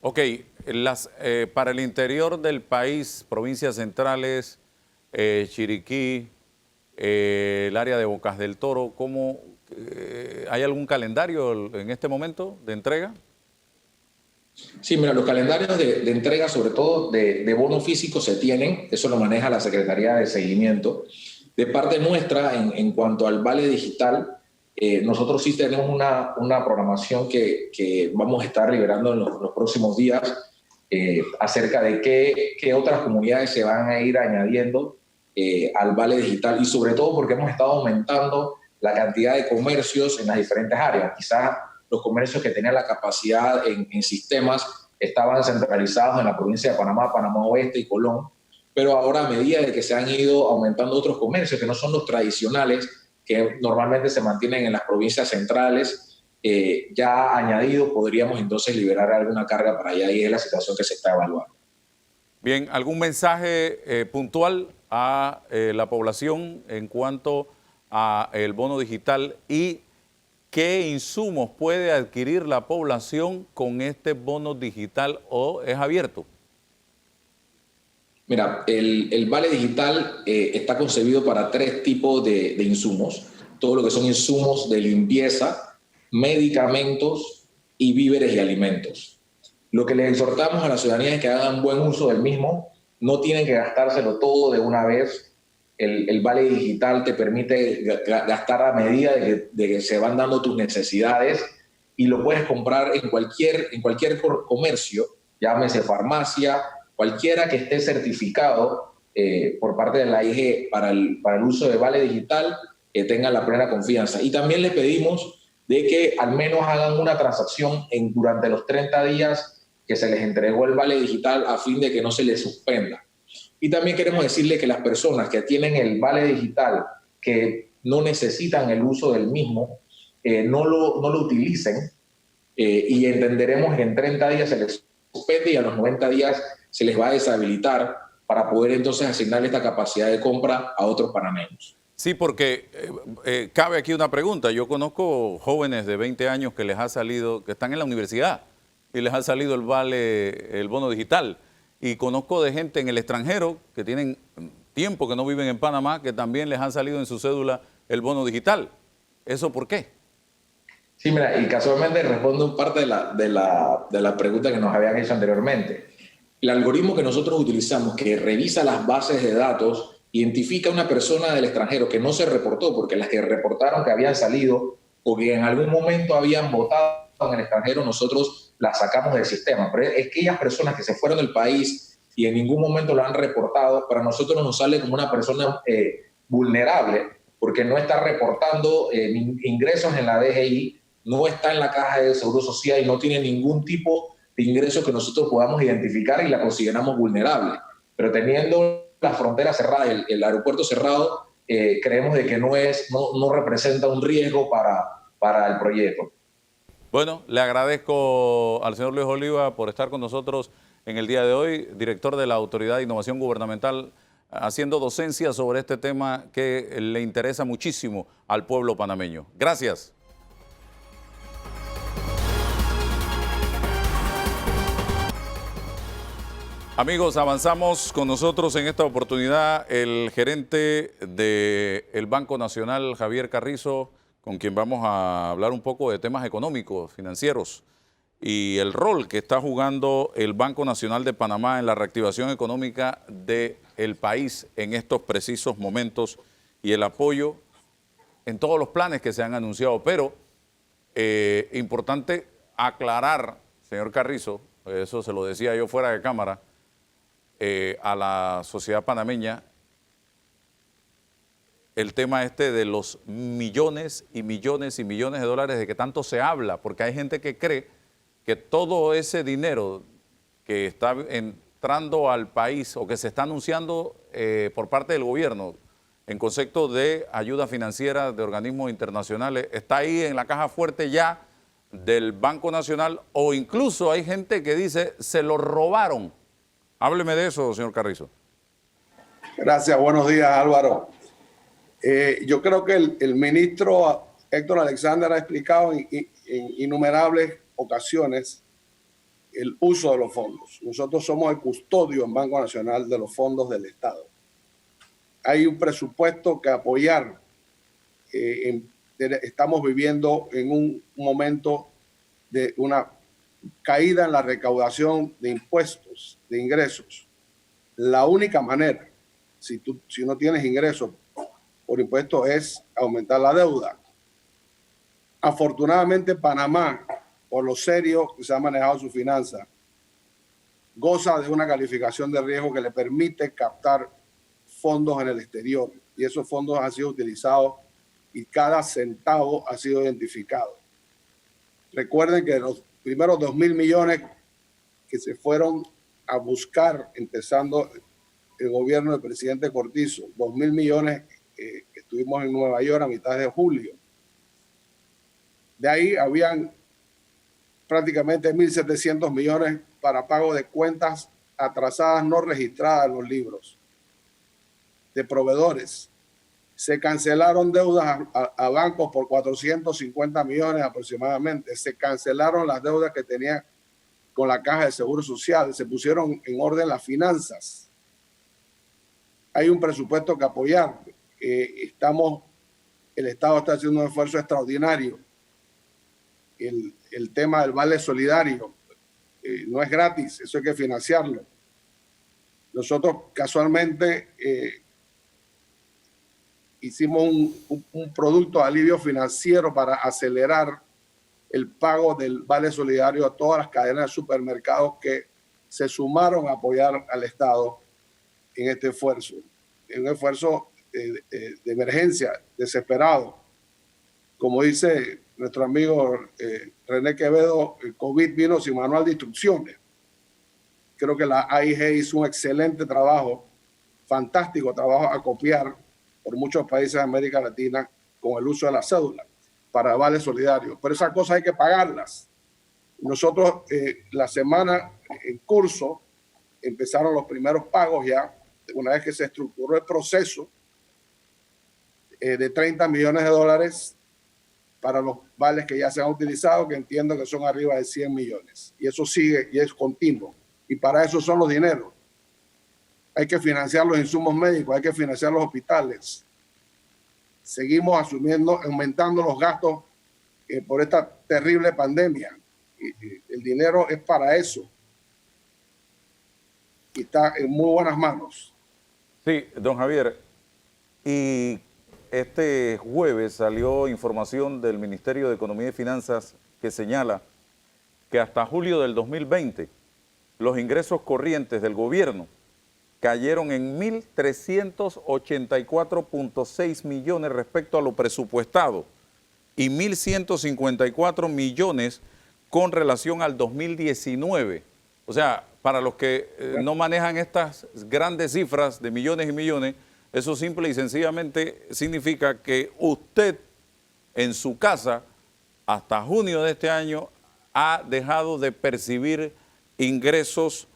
Ok, para el interior del país, provincias centrales, Chiriquí, el área de Bocas del Toro, ¿hay algún calendario en este momento de entrega? Sí, mira, los calendarios de entrega, sobre todo de bonos físicos, se tienen, eso lo maneja la Secretaría de Seguimiento. De parte nuestra, en cuanto al vale digital, nosotros sí tenemos una programación que vamos a estar liberando en los próximos días acerca de qué otras comunidades se van a ir añadiendo al vale digital, y sobre todo porque hemos estado aumentando la cantidad de comercios en las diferentes áreas. Quizás los comercios que tenían la capacidad en sistemas estaban centralizados en la provincia de Panamá, Panamá Oeste y Colón, pero ahora a medida de que se han ido aumentando otros comercios que no son los tradicionales, que normalmente se mantienen en las provincias centrales, ya añadido, podríamos entonces liberar alguna carga para allá, y es la situación que se está evaluando. Bien, ¿algún mensaje puntual a la población en cuanto a el bono digital y qué insumos puede adquirir la población con este bono digital, o es abierto? Mira, el vale digital está concebido para 3 tipos de insumos. Todo lo que son insumos de limpieza, medicamentos y víveres y alimentos. Lo que les exhortamos a la ciudadanía es que hagan buen uso del mismo. No tienen que gastárselo todo de una vez. El vale digital te permite gastar a medida de que se van dando tus necesidades, y lo puedes comprar en cualquier comercio, llámese farmacia, cualquiera que esté certificado por parte de la IG para el uso de vale digital, tenga la plena confianza. Y también les pedimos de que al menos hagan una transacción durante los 30 días que se les entregó el vale digital, a fin de que no se les suspenda. Y también queremos decirle que las personas que tienen el vale digital, que no necesitan el uso del mismo, no lo utilicen, y entenderemos que en 30 días se les suspende y a los 90 días se les va a deshabilitar para poder entonces asignarle esta capacidad de compra a otros panameños. Sí, porque cabe aquí una pregunta. Yo conozco jóvenes de 20 años que les ha salido, que están en la universidad y les ha salido el bono digital. Y conozco de gente en el extranjero que tienen tiempo que no viven en Panamá, que también les han salido en su cédula el bono digital. ¿Eso por qué? Sí, mira, y casualmente respondo parte de la pregunta que nos habían hecho anteriormente. El algoritmo que nosotros utilizamos, que revisa las bases de datos, identifica a una persona del extranjero que no se reportó, porque las que reportaron que habían salido o que en algún momento habían votado en el extranjero, nosotros las sacamos del sistema. Pero es que aquellas personas que se fueron del país y en ningún momento lo han reportado, para nosotros nos sale como una persona vulnerable, porque no está reportando ingresos en la DGI, no está en la caja de Seguro Social y no tiene ningún tipo de ingresos que nosotros podamos identificar, y la consideramos vulnerable. Pero teniendo la frontera cerrada, el aeropuerto cerrado, creemos de que no representa un riesgo para el proyecto. Bueno, le agradezco al señor Luis Oliva por estar con nosotros en el día de hoy, director de la Autoridad de Innovación Gubernamental, haciendo docencia sobre este tema que le interesa muchísimo al pueblo panameño. Gracias. Amigos, avanzamos con nosotros en esta oportunidad el gerente del Banco Nacional, Javier Carrizo, con quien vamos a hablar un poco de temas económicos, financieros y el rol que está jugando el Banco Nacional de Panamá en la reactivación económica del país en estos precisos momentos y el apoyo en todos los planes que se han anunciado. Pero importante aclarar, señor Carrizo, eso se lo decía yo fuera de cámara, a la sociedad panameña, el tema de los millones y millones y millones de dólares de que tanto se habla, porque hay gente que cree que todo ese dinero que está entrando al país o que se está anunciando por parte del gobierno en concepto de ayuda financiera de organismos internacionales está ahí en la caja fuerte ya del Banco Nacional, o incluso hay gente que dice se lo robaron. Hábleme de eso, señor Carrizo. Gracias, buenos días, Álvaro. Yo creo que el ministro Héctor Alexander ha explicado en innumerables ocasiones el uso de los fondos. Nosotros somos el custodio en Banco Nacional de los fondos del Estado. Hay un presupuesto que apoyar. Estamos viviendo en un momento de una caída en la recaudación de impuestos, de ingresos. La única manera, si no tienes ingresos por impuestos, es aumentar la deuda. Afortunadamente, Panamá, por lo serio que se ha manejado su finanza, goza de una calificación de riesgo que le permite captar fondos en el exterior. Y esos fondos han sido utilizados y cada centavo ha sido identificado. Recuerden que los primeros 2.000 millones que se fueron a buscar, empezando el gobierno del presidente Cortizo, 2.000 millones que estuvimos en Nueva York a mitad de julio. De ahí habían prácticamente 1.700 millones para pago de cuentas atrasadas no registradas en los libros de proveedores. Se cancelaron deudas a bancos por 450 millones aproximadamente. Se cancelaron las deudas que tenía con la Caja de Seguro Social. Se pusieron en orden las finanzas. Hay un presupuesto que apoyar. El Estado está haciendo un esfuerzo extraordinario. El tema del vale solidario no es gratis, eso hay que financiarlo. Nosotros casualmente hicimos un producto de alivio financiero para acelerar el pago del vale solidario a todas las cadenas de supermercados que se sumaron a apoyar al Estado en este esfuerzo. En un esfuerzo de emergencia, desesperado. Como dice nuestro amigo René Quevedo, el COVID vino sin manual de instrucciones. Creo que la AIG hizo un excelente trabajo, fantástico trabajo a copiar por muchos países de América Latina con el uso de la cédula para vales solidarios. Pero esas cosas hay que pagarlas. Nosotros, la semana en curso, empezaron los primeros pagos ya, una vez que se estructuró el proceso de 30 millones de dólares para los vales que ya se han utilizado, que entiendo que son arriba de 100 millones. Y eso sigue y es continuo. Y para eso son los dineros. Hay que financiar los insumos médicos, hay que financiar los hospitales. Seguimos aumentando los gastos por esta terrible pandemia. El dinero es para eso. Y está en muy buenas manos. Sí, don Javier. Y este jueves salió información del Ministerio de Economía y Finanzas que señala que hasta julio del 2020 los ingresos corrientes del gobierno cayeron en 1.384.6 millones respecto a lo presupuestado y 1.154 millones con relación al 2019. O sea, para los que no manejan estas grandes cifras de millones y millones, eso simple y sencillamente significa que usted en su casa hasta junio de este año ha dejado de percibir ingresos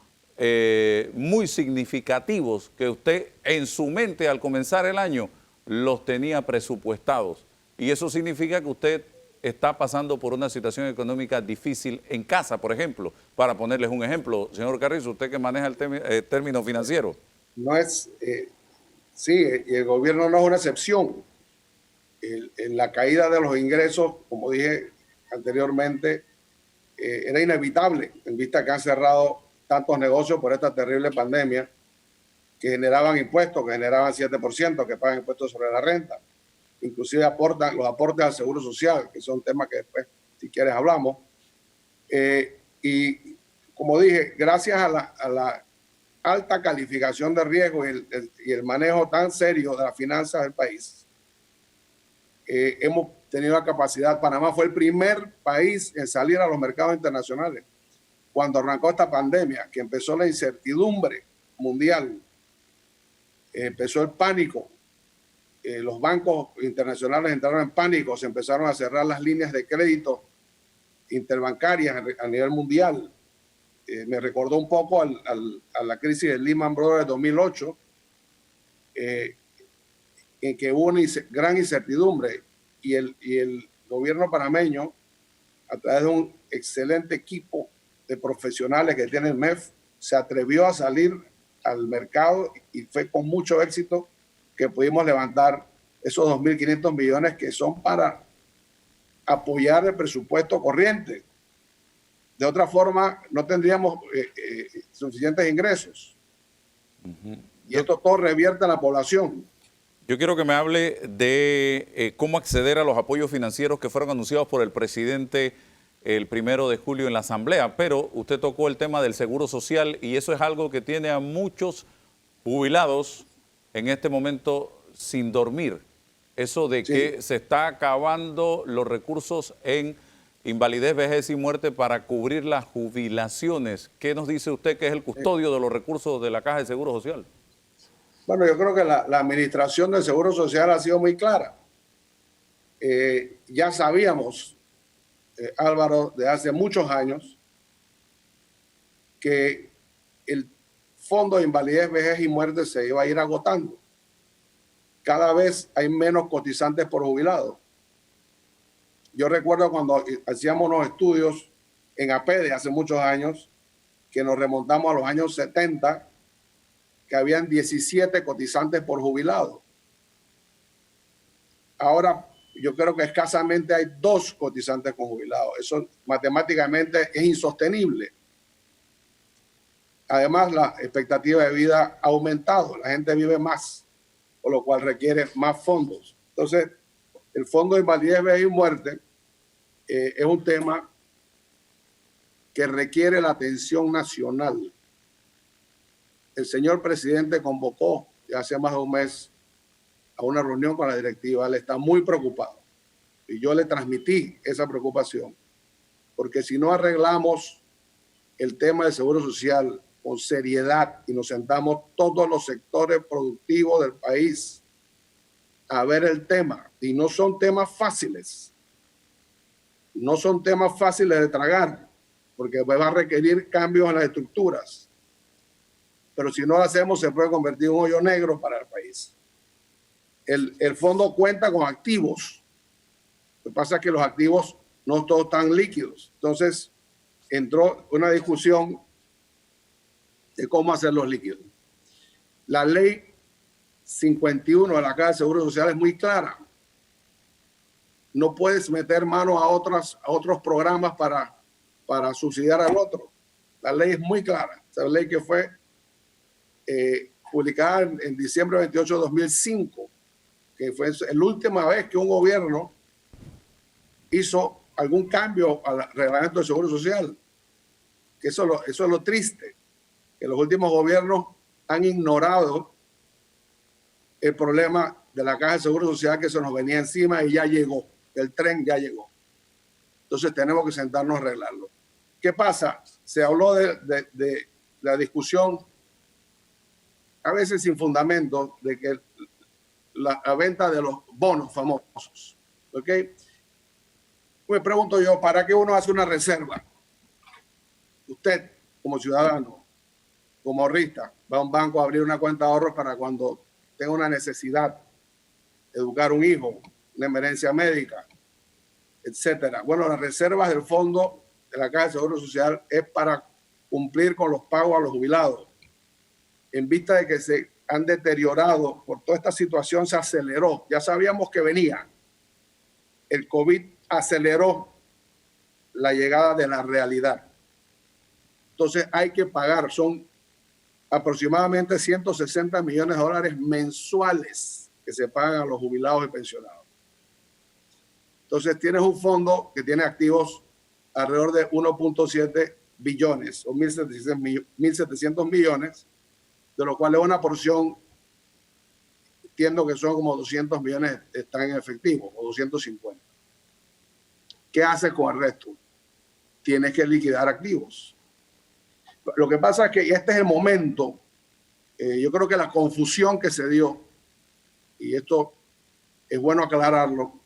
muy significativos que usted en su mente al comenzar el año los tenía presupuestados. Y eso significa que usted está pasando por una situación económica difícil en casa, por ejemplo. Para ponerles un ejemplo, señor Carrizo, usted que maneja el término financiero. No es, sí, y el gobierno no es una excepción. En la caída de los ingresos, como dije anteriormente, era inevitable en vista que han cerrado tantos negocios por esta terrible pandemia que generaban impuestos, que generaban 7%, que pagan impuestos sobre la renta. Inclusive aportan los aportes al Seguro Social, que son temas que después, si quieres, hablamos. Y como dije, gracias a la alta calificación de riesgo y el manejo tan serio de las finanzas del país, hemos tenido la capacidad. Panamá fue el primer país en salir a los mercados internacionales cuando arrancó esta pandemia, que empezó la incertidumbre mundial, empezó el pánico. Los bancos internacionales entraron en pánico, se empezaron a cerrar las líneas de crédito interbancarias a nivel mundial. Me recordó un poco a la crisis de Lehman Brothers de 2008, en que hubo una gran incertidumbre. y el gobierno panameño, a través de un excelente equipo de profesionales que tiene el MEF, se atrevió a salir al mercado y fue con mucho éxito que pudimos levantar esos 2.500 millones que son para apoyar el presupuesto corriente. De otra forma, no tendríamos suficientes ingresos. Y esto todo revierte a la población. Yo quiero que me hable de cómo acceder a los apoyos financieros que fueron anunciados por el presidente el 1 de julio en la Asamblea, pero usted tocó el tema del seguro social y eso es algo que tiene a muchos jubilados en este momento sin dormir. Eso de que se está acabando los recursos en invalidez, vejez y muerte para cubrir las jubilaciones. ¿Qué nos dice usted que es el custodio de los recursos de la Caja de Seguro Social? Bueno, yo creo que la administración del Seguro Social ha sido muy clara. Ya sabíamos, Álvaro, de hace muchos años, que el fondo de invalidez, vejez y muerte se iba a ir agotando. Cada vez hay menos cotizantes por jubilado. Yo recuerdo cuando hacíamos unos estudios en APEDE hace muchos años, que nos remontamos a los años 70, que habían 17 cotizantes por jubilado. Ahora yo creo que escasamente hay 2 cotizantes por jubilado. Eso matemáticamente es insostenible. Además, la expectativa de vida ha aumentado. La gente vive más, por lo cual requiere más fondos. Entonces, el Fondo de Invalidez, Vejez y Muerte es un tema que requiere la atención nacional. El señor presidente convocó ya hace más de un mes a una reunión con la directiva. Él está muy preocupado y yo le transmití esa preocupación, porque si no arreglamos el tema del seguro social con seriedad y nos sentamos todos los sectores productivos del país a ver el tema, y no son temas fáciles, no son temas fáciles de tragar, porque va a requerir cambios en las estructuras. Pero si no lo hacemos, se puede convertir en un hoyo negro para el país. El fondo cuenta con activos. Lo que pasa es que los activos no todos están líquidos. Entonces, entró una discusión de cómo hacerlos líquidos. La ley 51 de la Caja de Seguro Social es muy clara. No puedes meter mano a otros programas para subsidiar al otro. La ley es muy clara. Esa ley que fue publicada en diciembre 28 de 2005, que fue la última vez que un gobierno hizo algún cambio al reglamento del Seguro Social. Que eso es lo triste, que los últimos gobiernos han ignorado el problema de la Caja de Seguro Social que se nos venía encima y ya llegó, el tren ya llegó. Entonces tenemos que sentarnos a arreglarlo. ¿Qué pasa? Se habló de la discusión, a veces sin fundamento, de que la venta de los bonos famosos. ¿Ok? Me pregunto yo, ¿para qué uno hace una reserva? Usted, como ciudadano, como ahorrista, va a un banco a abrir una cuenta de ahorros para cuando tenga una necesidad, educar un hijo, una emergencia médica, etcétera. Bueno, las reservas del fondo de la Caja de Seguro Social es para cumplir con los pagos a los jubilados. En vista de que se han deteriorado por toda esta situación, se aceleró. Ya sabíamos que venía. El COVID aceleró la llegada de la realidad. Entonces hay que pagar. Son aproximadamente 160 millones de dólares mensuales que se pagan a los jubilados y pensionados. Entonces tienes un fondo que tiene activos alrededor de 1.7 billones o 1.700 millones, de lo cual una porción, entiendo que son como 200 millones están en efectivo o 250. ¿Qué haces con el resto? Tienes que liquidar activos. Lo que pasa es que este es el momento, yo creo que la confusión que se dio, y esto es bueno aclararlo,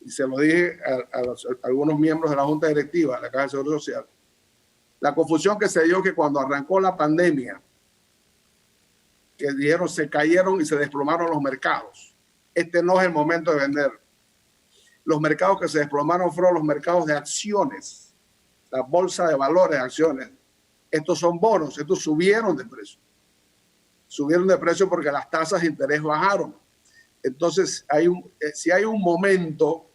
y se lo dije a algunos miembros de la Junta Directiva de la Caja de Seguro Social, la confusión que se dio que cuando arrancó la pandemia, que dijeron se cayeron y se desplomaron los mercados. Este no es el momento de vender. los mercados que se desplomaron fueron los mercados de acciones, la bolsa de valores de acciones. Estos son bonos, estos subieron de precio. Subieron de precio porque las tasas de interés bajaron. Entonces, si hay un momento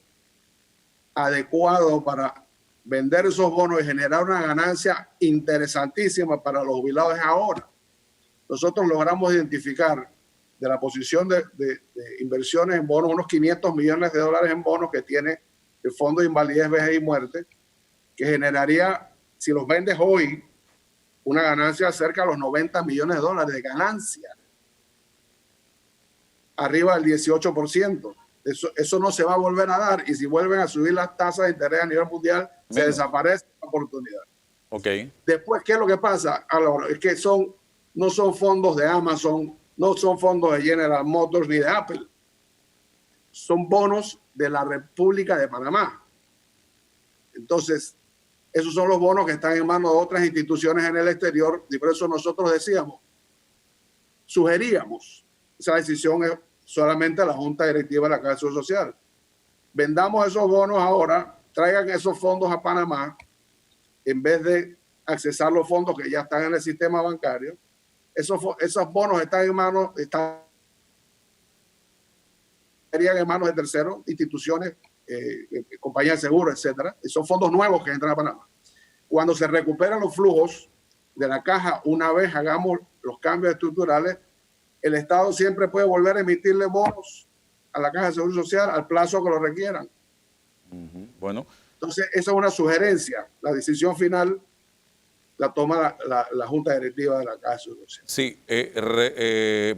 adecuado para vender esos bonos y generar una ganancia interesantísima para los jubilados es ahora. Nosotros logramos identificar de la posición de inversiones en bonos, unos 500 millones de dólares en bonos que tiene el Fondo de Invalidez, Vejez y Muerte, que generaría, si los vendes hoy, una ganancia cerca de los 90 millones de dólares de ganancia, arriba del 18%. Eso no se va a volver a dar, y si vuelven a subir las tasas de interés a nivel mundial, se desaparece la oportunidad. Okay. Después, ¿qué es lo que pasa? Álvaro, es que no son fondos de Amazon, no son fondos de General Motors ni de Apple. Son bonos de la República de Panamá. Entonces, esos son los bonos que están en manos de otras instituciones en el exterior, y por eso nosotros sugeríamos, esa decisión es solamente la Junta Directiva de la Caja de Seguro Social. Vendamos esos bonos ahora, traigan esos fondos a Panamá, en vez de accesar los fondos que ya están en el sistema bancario. Esos bonos están en manos de terceros, instituciones, compañías de seguro, etcétera. Y son fondos nuevos que entran a Panamá. Cuando se recuperan los flujos de la caja, una vez hagamos los cambios estructurales, el Estado siempre puede volver a emitirle bonos a la Caja de Seguro Social al plazo que lo requieran. Bueno. Entonces, esa es una sugerencia. La decisión final la toma la Junta Directiva de la Caja de Seguro Social. Sí,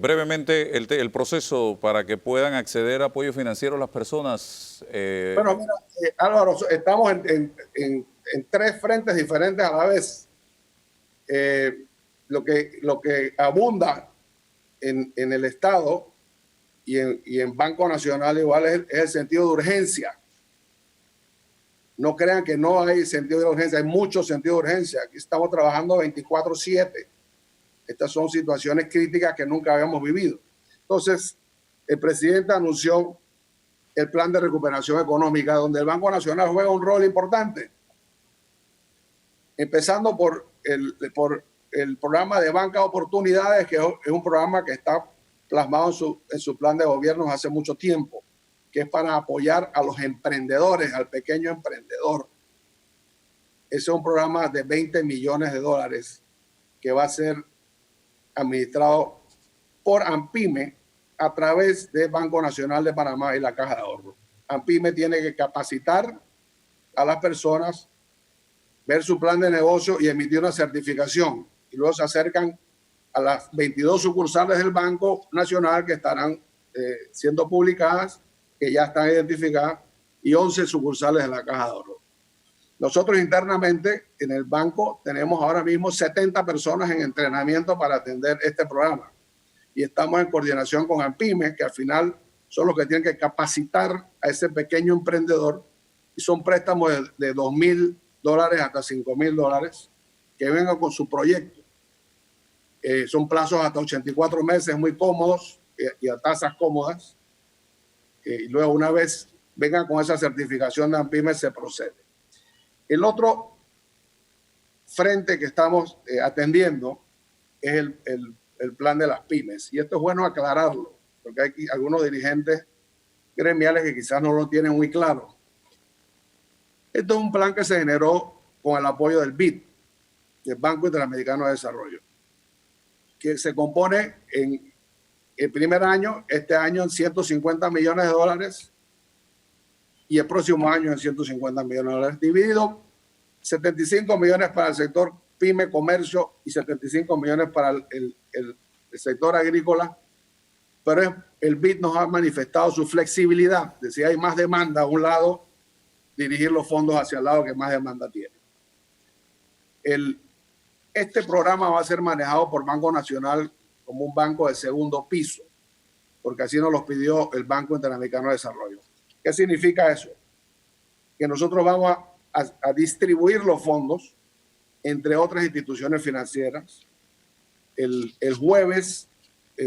brevemente, el proceso para que puedan acceder a apoyo financiero las personas. Bueno, mira, Álvaro, estamos en 3 frentes diferentes a la vez. Lo que abunda en el Estado y en Banco Nacional igual es el sentido de urgencia. No crean que no hay sentido de urgencia, hay mucho sentido de urgencia. Aquí estamos trabajando 24/7. Estas son situaciones críticas que nunca habíamos vivido. Entonces, el presidente anunció el plan de recuperación económica, donde el Banco Nacional juega un rol importante. Empezando por el programa de Banca de Oportunidades, que es un programa que está plasmado en su plan de gobierno hace mucho tiempo, que es para apoyar a los emprendedores, al pequeño emprendedor. Ese es un programa de 20 millones de dólares que va a ser administrado por ANPYME a través del Banco Nacional de Panamá y la Caja de Ahorro. ANPYME tiene que capacitar a las personas, ver su plan de negocio y emitir una certificación. Y luego se acercan a las 22 sucursales del Banco Nacional que estarán siendo publicadas, que ya están identificadas, y 11 sucursales de la Caja de Ahorro. Nosotros internamente en el banco tenemos ahora mismo 70 personas en entrenamiento para atender este programa. Y estamos en coordinación con ANPYME, que al final son los que tienen que capacitar a ese pequeño emprendedor, y son préstamos de $2,000 hasta $5,000 que vengan con su proyecto. Son plazos hasta 84 meses muy cómodos y a tasas cómodas. Y luego, una vez vengan con esa certificación de ANPYME, se procede. El otro frente que estamos atendiendo es el plan de las pymes. Y esto es bueno aclararlo, porque hay algunos dirigentes gremiales que quizás no lo tienen muy claro. Esto es un plan que se generó con el apoyo del BID, del Banco Interamericano de Desarrollo, que se compone en el primer año, este año en $150 millones y el próximo año en $150 millones, dividido 75 millones para el sector pyme, comercio, y 75 millones para el sector agrícola. Pero el BID nos ha manifestado su flexibilidad, de si hay más demanda a un lado, dirigir los fondos hacia el lado que más demanda tiene. Este programa va a ser manejado por Banco Nacional como un banco de segundo piso, porque así nos lo pidió el Banco Interamericano de Desarrollo. ¿Qué significa eso? Que nosotros vamos a distribuir los fondos entre otras instituciones financieras. El jueves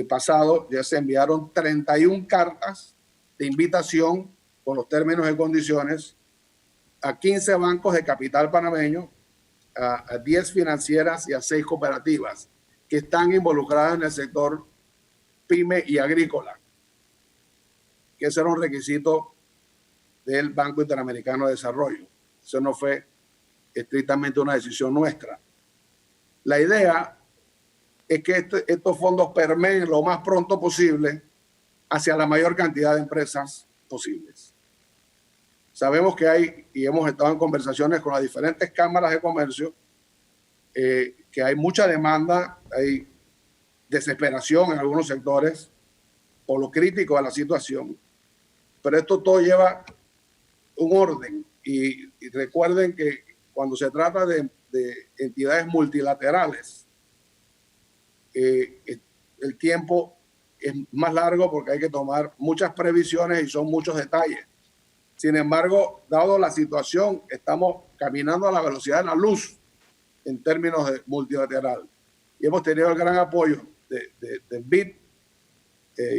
pasado ya se enviaron 31 cartas de invitación con los términos y condiciones a 15 bancos de capital panameño, a 10 financieras y a 6 cooperativas que están involucradas en el sector pyme y agrícola, que ese era un requisito del Banco Interamericano de Desarrollo. Eso no fue estrictamente una decisión nuestra. La idea es que estos fondos permeen lo más pronto posible hacia la mayor cantidad de empresas posibles. Sabemos que hay, y hemos estado en conversaciones con las diferentes cámaras de comercio, que hay mucha demanda, hay desesperación en algunos sectores por lo crítico de la situación, pero esto todo lleva un orden y recuerden que cuando se trata de entidades multilaterales, el tiempo es más largo porque hay que tomar muchas previsiones y son muchos detalles. Sin embargo, dado la situación, estamos caminando a la velocidad de la luz en términos de multilateral. Y hemos tenido el gran apoyo del BID,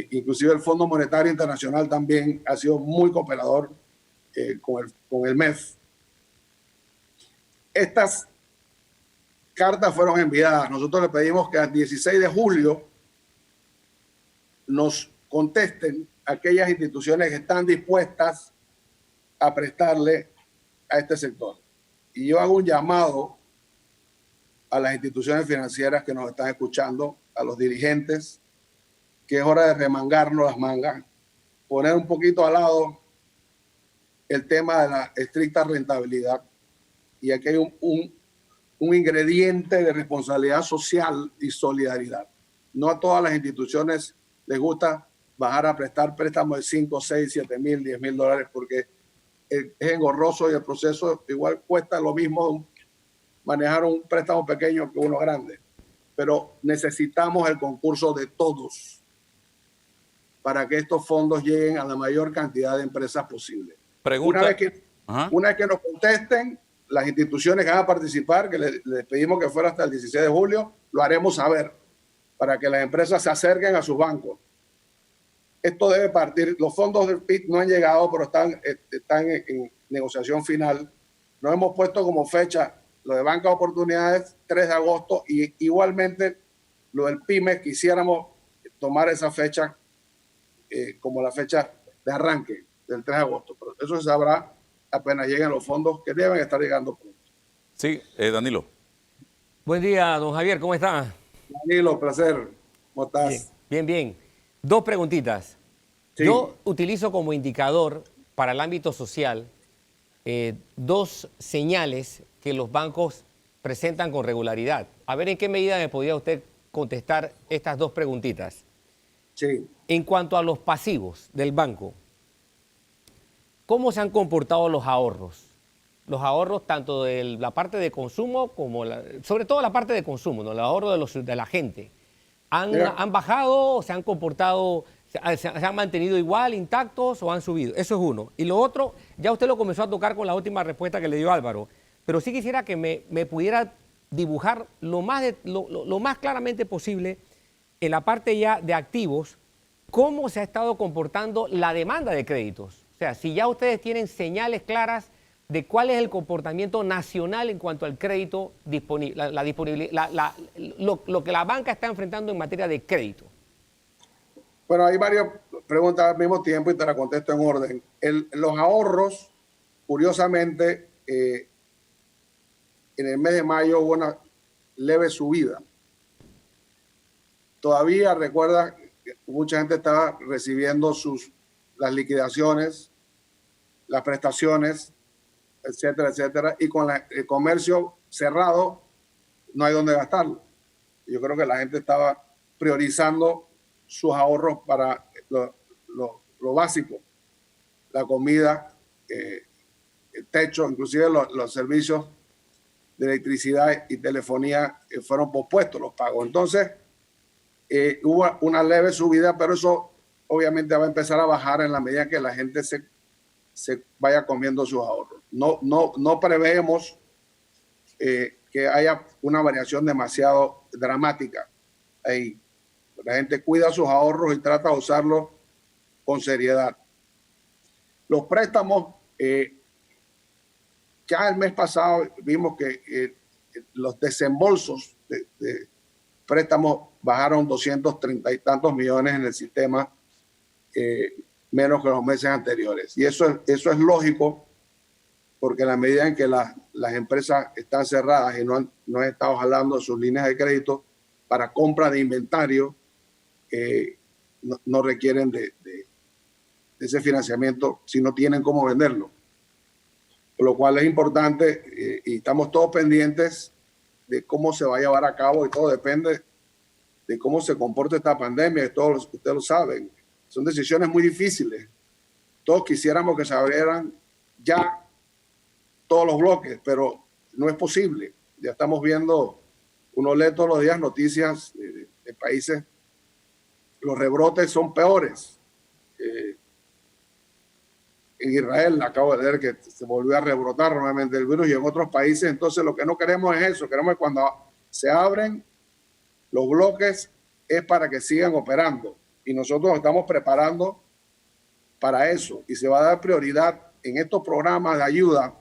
inclusive el Fondo Monetario Internacional también ha sido muy cooperador con el MEF. Estas cartas fueron enviadas. Nosotros le pedimos que al 16 de julio nos contesten aquellas instituciones que están dispuestas a prestarle a este sector. Y yo hago un llamado a las instituciones financieras que nos están escuchando, a los dirigentes, que es hora de remangarnos las mangas, poner un poquito al lado el tema de la estricta rentabilidad. Y aquí hay un ingrediente de responsabilidad social y solidaridad. No a todas las instituciones les gusta bajar a prestar préstamos de 5, 6, 7 mil, 10 mil dólares porque es engorroso y el proceso igual cuesta lo mismo manejar un préstamo pequeño que uno grande. Pero necesitamos el concurso de todos para que estos fondos lleguen a la mayor cantidad de empresas posible. Pregunta. Una vez que nos contesten, las instituciones que van a participar, que les pedimos que fuera hasta el 16 de julio, lo haremos saber para que las empresas se acerquen a sus bancos. Esto debe partir, los fondos del PIB no han llegado, pero están en negociación final. Nos hemos puesto como fecha lo de Banca de Oportunidades, 3 de agosto, y igualmente lo del PYME, quisiéramos tomar esa fecha como la fecha de arranque del 3 de agosto. Pero eso se sabrá apenas lleguen los fondos que deben estar llegando pronto. Sí, Danilo. Buen día, don Javier, ¿cómo está? Danilo, placer. ¿Cómo estás? Bien, bien. 2 preguntitas. Sí. Yo utilizo como indicador para el ámbito social 2 señales que los bancos presentan con regularidad. A ver en qué medida me podría usted contestar estas 2 preguntitas. Sí. En cuanto a los pasivos del banco, ¿cómo se han comportado los ahorros? Los ahorros tanto de la parte de consumo como, sobre todo la parte de consumo, ¿no? El ahorro de la gente. ¿Han bajado, se han comportado, se han mantenido igual, intactos o han subido? Eso es uno. Y lo otro, ya usted lo comenzó a tocar con la última respuesta que le dio Álvaro, pero sí quisiera que me pudiera dibujar lo más claramente posible en la parte ya de activos, cómo se ha estado comportando la demanda de créditos. O sea, si ya ustedes tienen señales claras de cuál es el comportamiento nacional en cuanto al crédito disponible, la disponibilidad, lo que la banca está enfrentando en materia de crédito. Bueno, hay varias preguntas al mismo tiempo y te las contesto en orden. Los ahorros, curiosamente, en el mes de mayo hubo una leve subida. Todavía recuerda que mucha gente estaba recibiendo las liquidaciones, las prestaciones, etcétera, etcétera, y con el comercio cerrado no hay dónde gastarlo. Yo creo que la gente estaba priorizando sus ahorros para lo básico, la comida, el techo, inclusive los servicios de electricidad y telefonía fueron pospuestos los pagos. Entonces, hubo una leve subida, pero eso obviamente va a empezar a bajar en la medida que la gente se vaya comiendo sus ahorros. No preveemos que haya una variación demasiado dramática ahí. La gente cuida sus ahorros y trata de usarlos con seriedad. Los préstamos, ya el mes pasado vimos que los desembolsos de préstamos bajaron 230 y tantos millones en el sistema, menos que los meses anteriores. Y eso es lógico, porque en la medida en que las empresas están cerradas y no han estado jalando sus líneas de crédito para compra de inventario, no requieren de ese financiamiento si no tienen cómo venderlo. Por lo cual es importante y estamos todos pendientes de cómo se va a llevar a cabo, y todo depende de cómo se comporte esta pandemia, y todos ustedes lo saben. Son decisiones muy difíciles. Todos quisiéramos que se abrieran ya todos los bloques, pero no es posible. Ya estamos viendo, uno lee todos los días noticias de países, los rebrotes son peores. En Israel acabo de leer que se volvió a rebrotar nuevamente el virus, y en otros países. Entonces lo que no queremos es eso. Queremos que cuando se abren los bloques es para que sigan operando, y nosotros estamos preparando para eso, y se va a dar prioridad en estos programas de ayuda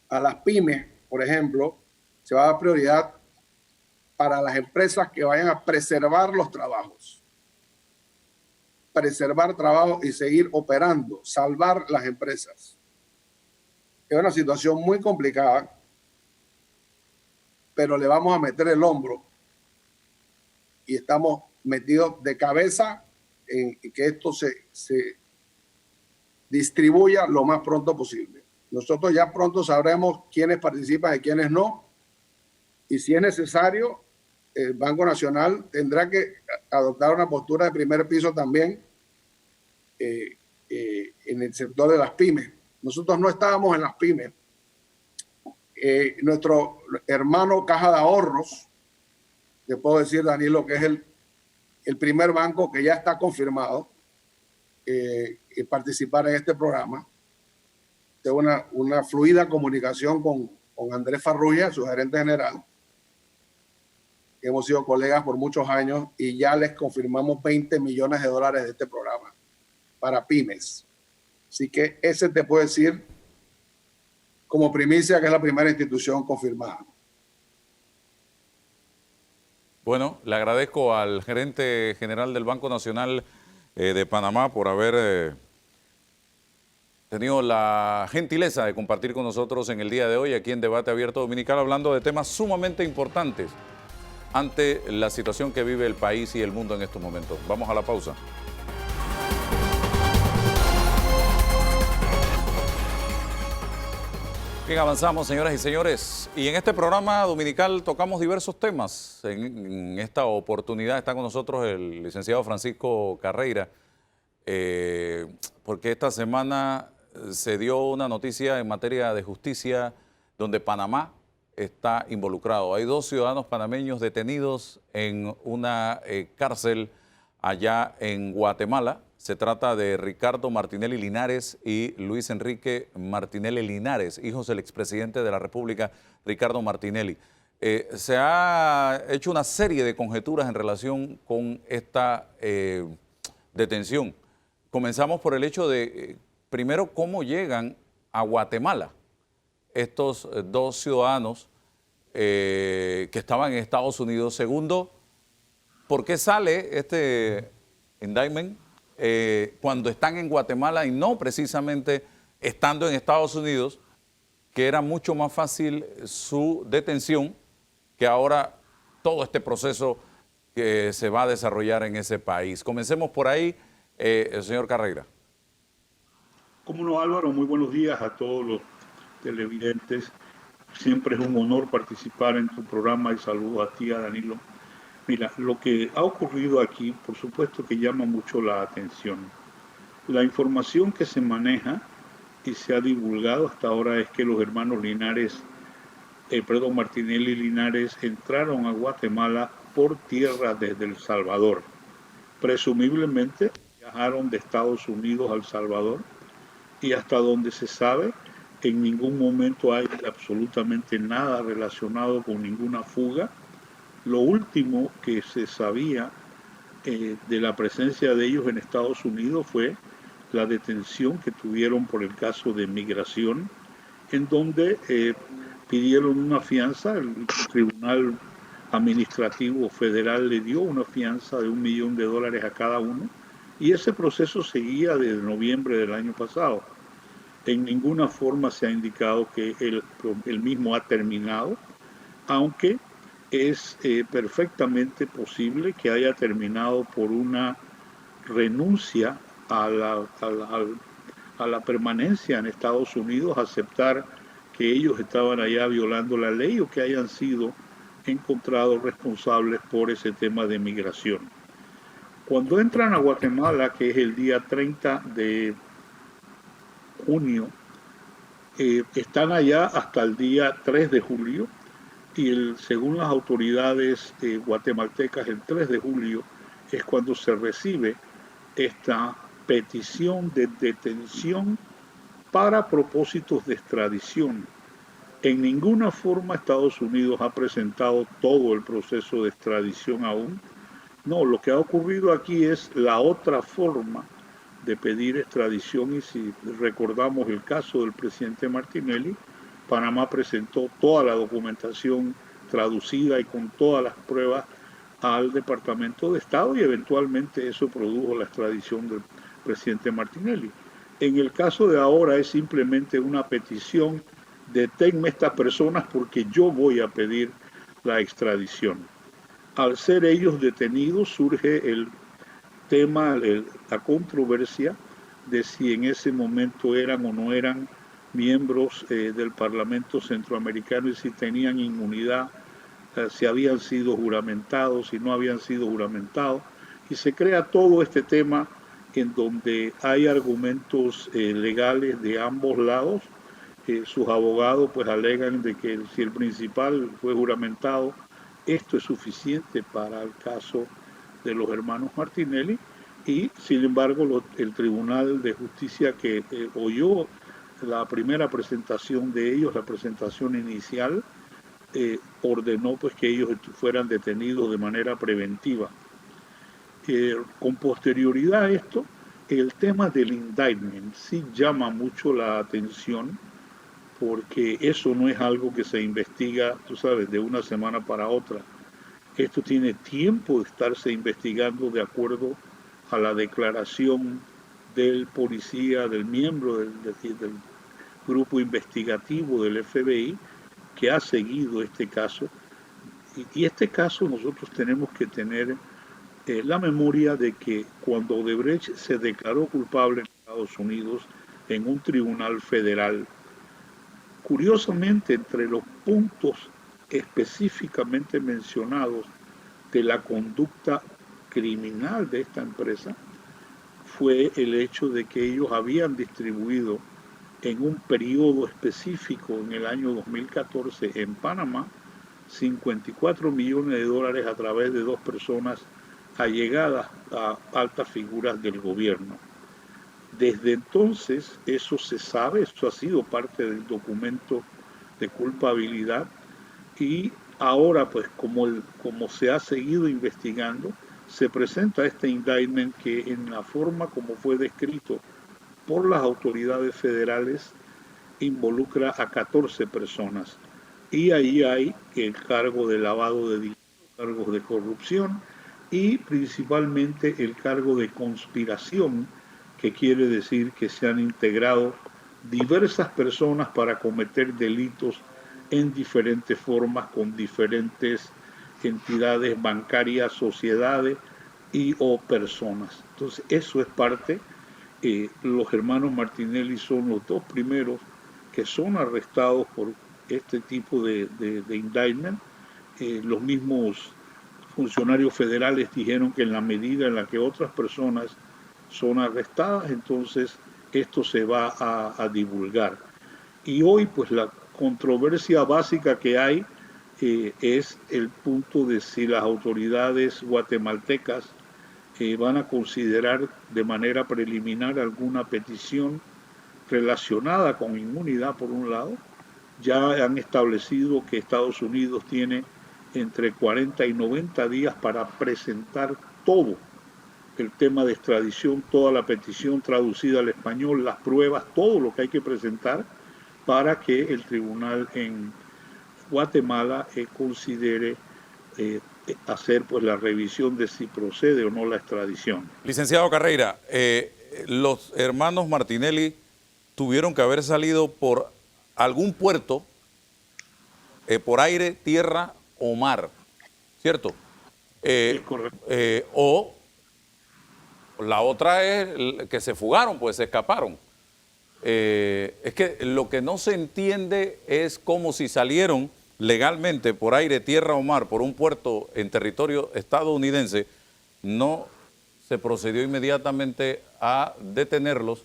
a las pymes. Por ejemplo, se va a dar prioridad para las empresas que vayan a preservar los trabajos, preservar trabajo y seguir operando, salvar las empresas. Es una situación muy complicada, pero le vamos a meter el hombro y estamos metidos de cabeza en que esto se distribuya lo más pronto posible. Nosotros ya pronto sabremos quiénes participan y quiénes no, y si es necesario, el Banco Nacional tendrá que adoptar una postura de primer piso también en el sector de las pymes. Nosotros no estábamos en las pymes. Nuestro hermano Caja de Ahorros, te puedo decir, Danilo, que es el primer banco que ya está confirmado participar en este programa. Tengo una fluida comunicación con Andrés Farrugia, su gerente general. Hemos sido colegas por muchos años y ya les confirmamos $20 millones de este programa para pymes. Así que ese te puedo decir como primicia que es la primera institución confirmada. Bueno, le agradezco al gerente general del Banco Nacional de Panamá por haber tenido la gentileza de compartir con nosotros en el día de hoy aquí en Debate Abierto Dominical, hablando de temas sumamente importantes ante la situación que vive el país y el mundo en estos momentos. Vamos a la pausa. Bien, avanzamos, señoras y señores. Y en este programa dominical tocamos diversos temas. En esta oportunidad está con nosotros el licenciado Francisco Carreira, porque esta semana se dio una noticia en materia de justicia donde Panamá está involucrado. Hay 2 ciudadanos panameños detenidos en una cárcel allá en Guatemala. Se trata de Ricardo Martinelli Linares y Luis Enrique Martinelli Linares, hijos del expresidente de la República, Ricardo Martinelli. Se ha hecho una serie de conjeturas en relación con esta detención. Comenzamos por el hecho de, primero, cómo llegan a Guatemala estos 2 ciudadanos que estaban en Estados Unidos. Segundo, ¿por qué sale este indictment cuando están en Guatemala y no precisamente estando en Estados Unidos, que era mucho más fácil su detención que ahora todo este proceso que se va a desarrollar en ese país? Comencemos por ahí, el señor Carreira. Cómo no, Álvaro, muy buenos días a todos los televidentes. Siempre es un honor participar en tu programa y saludo a ti, a Danilo. Mira, lo que ha ocurrido aquí, por supuesto que llama mucho la atención. La información que se maneja y se ha divulgado hasta ahora es que los hermanos Martinelli y Linares entraron a Guatemala por tierra desde El Salvador. Presumiblemente viajaron de Estados Unidos a El Salvador y hasta donde se sabe, en ningún momento hay absolutamente nada relacionado con ninguna fuga. Lo último que se sabía de la presencia de ellos en Estados Unidos fue la detención que tuvieron por el caso de migración, en donde pidieron una fianza. El Tribunal Administrativo Federal le dio una fianza de $1 millón a cada uno, y ese proceso seguía desde noviembre del año pasado. En ninguna forma se ha indicado que el mismo ha terminado, aunque es perfectamente posible que haya terminado por una renuncia a la permanencia en Estados Unidos, aceptar que ellos estaban allá violando la ley o que hayan sido encontrados responsables por ese tema de migración. Cuando entran a Guatemala, que es el día 30 de junio, están allá hasta el día 3 de julio, y según las autoridades guatemaltecas, el 3 de julio es cuando se recibe esta petición de detención para propósitos de extradición. En ninguna forma Estados Unidos ha presentado todo el proceso de extradición aún. No, lo que ha ocurrido aquí es la otra forma de pedir extradición, y si recordamos el caso del presidente Martinelli, Panamá presentó toda la documentación traducida y con todas las pruebas al Departamento de Estado, y eventualmente eso produjo la extradición del presidente Martinelli. En el caso de ahora es simplemente una petición: deténme estas personas porque yo voy a pedir la extradición. Al ser ellos detenidos surge el tema, la controversia de si en ese momento eran o no eran miembros del Parlamento Centroamericano y si tenían inmunidad, si habían sido juramentados, si no habían sido juramentados, y se crea todo este tema en donde hay argumentos legales de ambos lados. Sus abogados pues alegan de que si el principal fue juramentado, esto es suficiente para el caso de los hermanos Martinelli, y sin embargo el Tribunal de Justicia que oyó la primera presentación de ellos, la presentación inicial, ordenó pues que ellos fueran detenidos de manera preventiva. Con posterioridad a esto, el tema del indictment sí llama mucho la atención, porque eso no es algo que se investiga, tú sabes, de una semana para otra. Esto tiene tiempo de estarse investigando de acuerdo a la declaración del policía, del miembro del grupo investigativo del FBI que ha seguido este caso. Y este caso nosotros tenemos que tener la memoria de que cuando Odebrecht se declaró culpable en Estados Unidos en un tribunal federal, curiosamente entre los puntos específicamente mencionados de la conducta criminal de esta empresa fue el hecho de que ellos habían distribuido en un periodo específico en el año 2014 en Panamá $54 millones a través de dos personas allegadas a altas figuras del gobierno. Desde entonces eso se sabe, eso ha sido parte del documento de culpabilidad, y ahora pues como se ha seguido investigando, se presenta este indictment que en la forma como fue descrito por las autoridades federales involucra a 14 personas, y ahí hay el cargo de lavado de dinero, cargos de corrupción y principalmente el cargo de conspiración, que quiere decir que se han integrado diversas personas para cometer delitos en diferentes formas con diferentes entidades bancarias, sociedades y o personas. Entonces eso es parte. Los hermanos Martinelli son los dos primeros que son arrestados por este tipo de indictment. Los mismos funcionarios federales dijeron que en la medida en la que otras personas son arrestadas, entonces esto se va a divulgar. Y hoy pues la controversia básica que hay es el punto de si las autoridades guatemaltecas van a considerar de manera preliminar alguna petición relacionada con inmunidad. Por un lado, ya han establecido que Estados Unidos tiene entre 40 y 90 días para presentar todo el tema de extradición, toda la petición traducida al español, las pruebas, todo lo que hay que presentar para que el tribunal en Guatemala considere hacer pues la revisión de si procede o no la extradición. Licenciado Carreira, los hermanos Martinelli tuvieron que haber salido por algún puerto, por aire, tierra o mar, ¿cierto? Es correcto. O la otra es que se fugaron, pues se escaparon. Es que lo que no se entiende es cómo si salieron legalmente por aire, tierra o mar, por un puerto en territorio estadounidense, no se procedió inmediatamente a detenerlos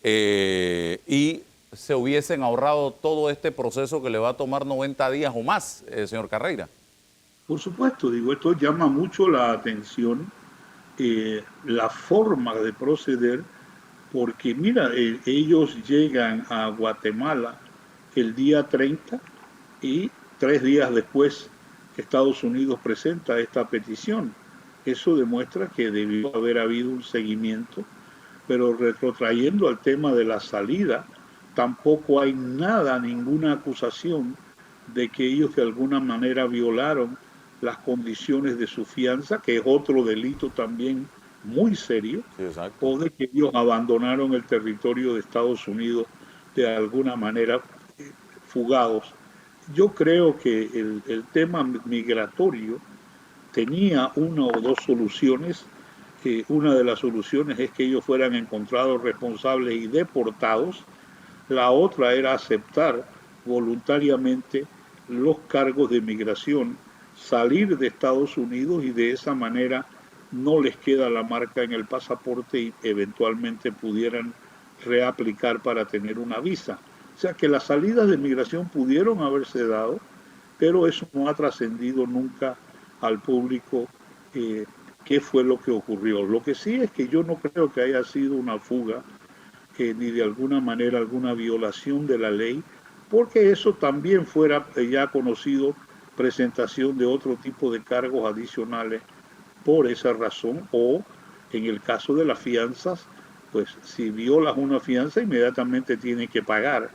y se hubiesen ahorrado todo este proceso que le va a tomar 90 días o más, señor Carreira. Por supuesto, digo, esto llama mucho la atención, la forma de proceder, porque mira, ellos llegan a Guatemala el día 30 y 3 días después Estados Unidos presenta esta petición. Eso demuestra que debió haber habido un seguimiento, pero retrotrayendo al tema de la salida, tampoco hay nada, ninguna acusación de que ellos de alguna manera violaron las condiciones de su fianza, que es otro delito también muy serio, Sí, exacto. o de que ellos abandonaron el territorio de Estados Unidos de alguna manera fugados. Yo creo que el tema migratorio tenía una o dos soluciones. Una de las soluciones es que ellos fueran encontrados responsables y deportados. La otra era aceptar voluntariamente los cargos de migración, salir de Estados Unidos y de esa manera no les queda la marca en el pasaporte y eventualmente pudieran reaplicar para tener una visa. O sea que las salidas de migración pudieron haberse dado, pero eso no ha trascendido nunca al público qué fue lo que ocurrió. Lo que sí es que yo no creo que haya sido una fuga, ni de alguna manera alguna violación de la ley, porque eso también fuera ya conocido presentación de otro tipo de cargos adicionales por esa razón, o en el caso de las fianzas, pues si violas una fianza inmediatamente tienes que pagar,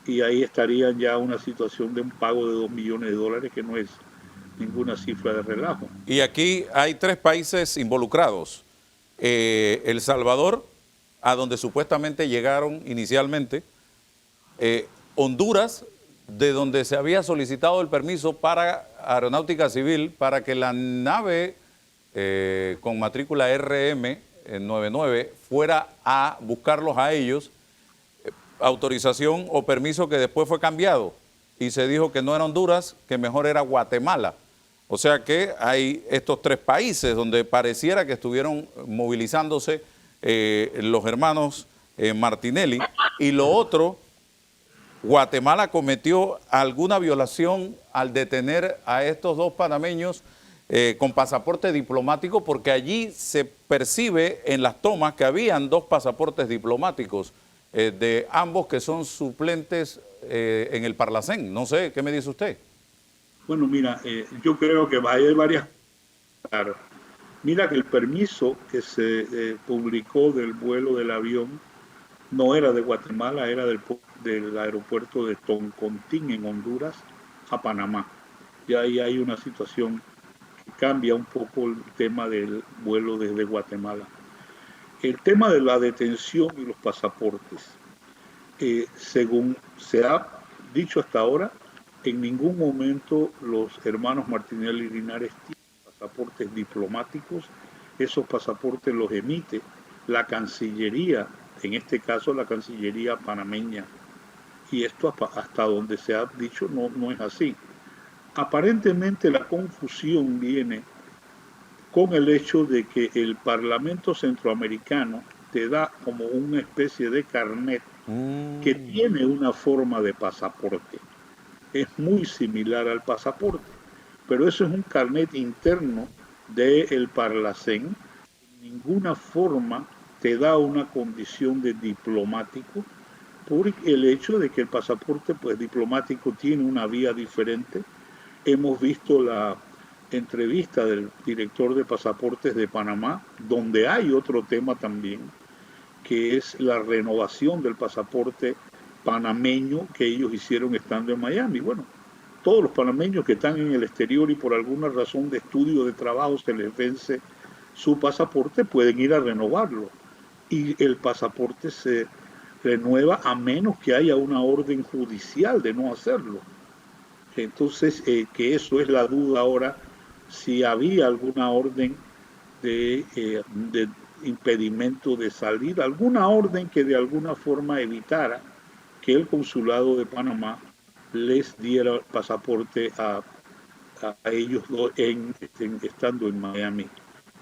y ahí estaría ya una situación de un pago de $2 millones, que no es ninguna cifra de relajo. Y aquí hay 3 países involucrados. El Salvador, a donde supuestamente llegaron inicialmente, Honduras, de donde se había solicitado el permiso para Aeronáutica Civil para que la nave con matrícula RM99 fuera a buscarlos a ellos, autorización o permiso que después fue cambiado y se dijo que no era Honduras, que mejor era Guatemala. O sea que hay estos 3 países donde pareciera que estuvieron movilizándose los hermanos Martinelli. Y lo otro, Guatemala cometió alguna violación al detener a estos 2 panameños con pasaporte diplomático, porque allí se percibe en las tomas que habían 2 pasaportes diplomáticos de ambos que son suplentes en el Parlacén. No sé, ¿qué me dice usted? Bueno, mira, yo creo que hay varias. Claro. Mira que el permiso que se publicó del vuelo del avión no era de Guatemala, era del aeropuerto de Toncontín en Honduras a Panamá. Y ahí hay una situación que cambia un poco el tema del vuelo desde Guatemala. El tema de la detención y los pasaportes, según se ha dicho hasta ahora, en ningún momento los hermanos Martinelli y Linares tienen pasaportes diplomáticos. Esos pasaportes los emite la Cancillería, en este caso la Cancillería panameña. Y esto hasta donde se ha dicho no es así. Aparentemente la confusión viene con el hecho de que el Parlamento Centroamericano te da como una especie de carnet que tiene una forma de pasaporte. Es muy similar al pasaporte, pero eso es un carnet interno del Parlacén. En ninguna forma te da una condición de diplomático, por el hecho de que el pasaporte pues diplomático tiene una vía diferente. Hemos visto entrevista del director de pasaportes de Panamá, donde hay otro tema también, que es la renovación del pasaporte panameño que ellos hicieron estando en Miami. Bueno, todos los panameños que están en el exterior y por alguna razón de estudio o de trabajo se les vence su pasaporte, pueden ir a renovarlo. Y el pasaporte se renueva a menos que haya una orden judicial de no hacerlo. Entonces, que eso es la duda ahora, si había alguna orden de impedimento de salir, alguna orden que de alguna forma evitara que el consulado de Panamá les diera pasaporte a ellos estando en Miami.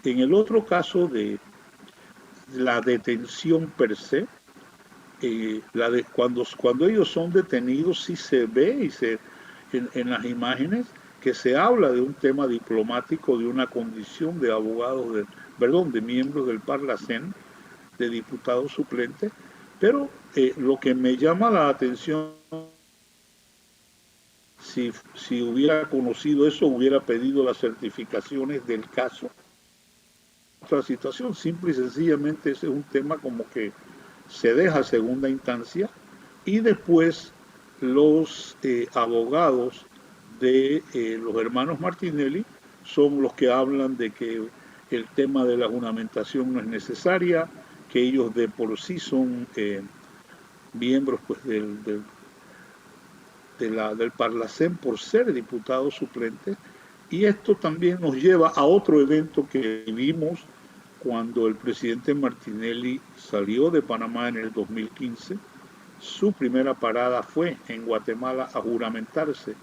En el otro caso de la detención per se, cuando ellos son detenidos sí se ve en las imágenes que se habla de un tema diplomático, de una condición de abogados, de miembros del Parlacén, de diputados suplentes, pero lo que me llama la atención, si hubiera conocido eso, hubiera pedido las certificaciones del caso. Otra situación, simple y sencillamente ese es un tema como que se deja a segunda instancia y después los abogados de los hermanos Martinelli son los que hablan de que el tema de la juramentación no es necesaria, que ellos de por sí son miembros pues del Parlacén por ser diputados suplentes, y esto también nos lleva a otro evento que vimos cuando el presidente Martinelli salió de Panamá en el 2015. Su primera parada fue en Guatemala a juramentarse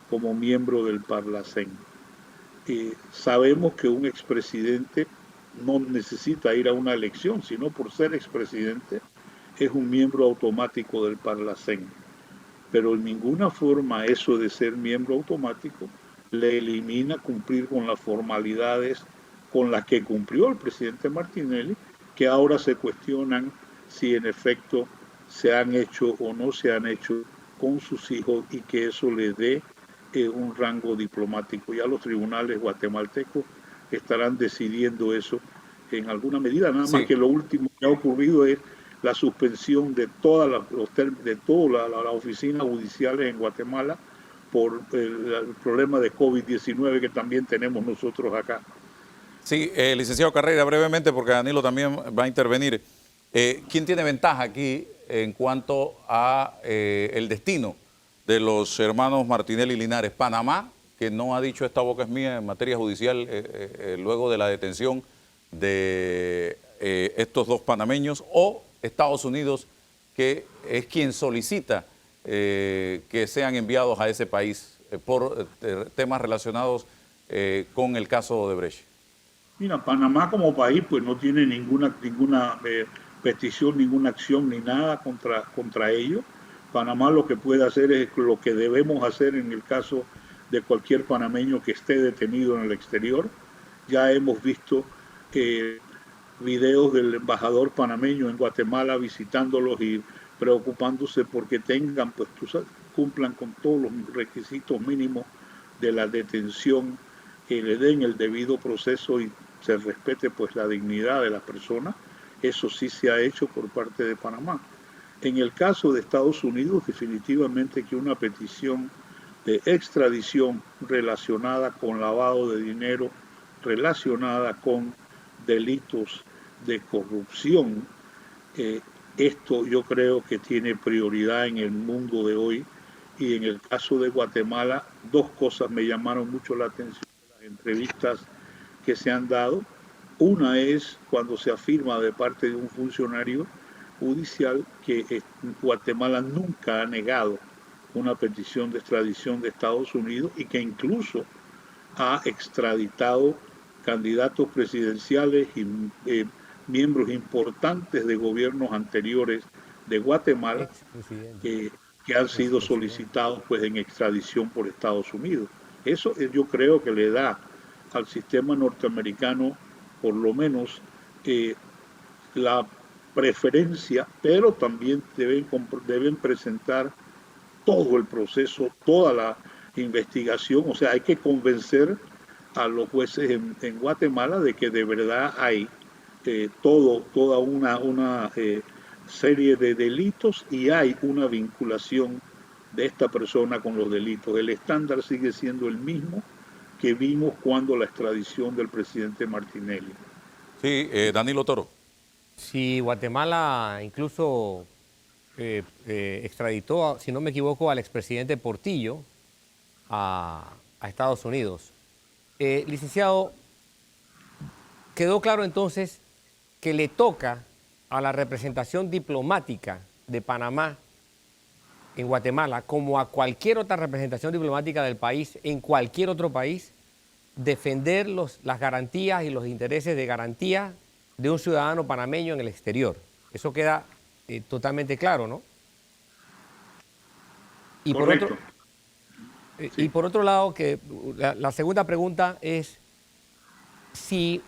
como miembro del Parlacén. Sabemos que un expresidente no necesita ir a una elección, sino por ser expresidente es un miembro automático del Parlacén. Pero en ninguna forma eso de ser miembro automático le elimina cumplir con las formalidades con las que cumplió el presidente Martinelli, que ahora se cuestionan si en efecto se han hecho o no se han hecho con sus hijos y que eso le dé un rango diplomático. Ya los tribunales guatemaltecos estarán decidiendo eso en alguna medida, nada más que lo último que ha ocurrido es la suspensión de todas las oficinas judiciales en Guatemala por el problema de COVID-19 que también tenemos nosotros acá. Sí, licenciado Carrera, brevemente, porque Danilo también va a intervenir. ¿Quién tiene ventaja aquí en cuanto a el destino de los hermanos Martinelli y Linares? Panamá, que no ha dicho esta boca es mía en materia judicial luego de la detención de estos dos panameños, o Estados Unidos, que es quien solicita que sean enviados a ese país por temas relacionados con el caso de Odebrecht. Mira, Panamá como país pues no tiene ninguna petición, ninguna acción ni nada contra ellos. Panamá lo que puede hacer es lo que debemos hacer en el caso de cualquier panameño que esté detenido en el exterior. Ya hemos visto videos del embajador panameño en Guatemala visitándolos y preocupándose porque tengan, pues cumplan con todos los requisitos mínimos de la detención, que le den el debido proceso y se respete pues la dignidad de la persona. Eso sí se ha hecho por parte de Panamá. En el caso de Estados Unidos, definitivamente que una petición de extradición relacionada con lavado de dinero, relacionada con delitos de corrupción, esto yo creo que tiene prioridad en el mundo de hoy. Y en el caso de Guatemala, dos cosas me llamaron mucho la atención en las entrevistas que se han dado. Una es cuando se afirma de parte de un funcionario judicial que Guatemala nunca ha negado una petición de extradición de Estados Unidos y que incluso ha extraditado candidatos presidenciales y miembros importantes de gobiernos anteriores de Guatemala que han sido solicitados pues en extradición por Estados Unidos. Eso yo creo que le da al sistema norteamericano por lo menos la preferencia, pero también deben presentar todo el proceso, toda la investigación. O sea, hay que convencer a los jueces en Guatemala de que de verdad hay toda una serie de delitos y hay una vinculación de esta persona con los delitos. El estándar sigue siendo el mismo que vimos cuando la extradición del presidente Martinelli. Sí, Danilo Toro. Si Guatemala incluso extraditó, si no me equivoco, al expresidente Portillo a Estados Unidos. Licenciado, quedó claro entonces que le toca a la representación diplomática de Panamá en Guatemala, como a cualquier otra representación diplomática del país, en cualquier otro país, defender las garantías y los intereses de garantía de un ciudadano panameño en el exterior. Eso queda totalmente claro, ¿no? Y correcto. Y por otro lado, que la segunda pregunta es si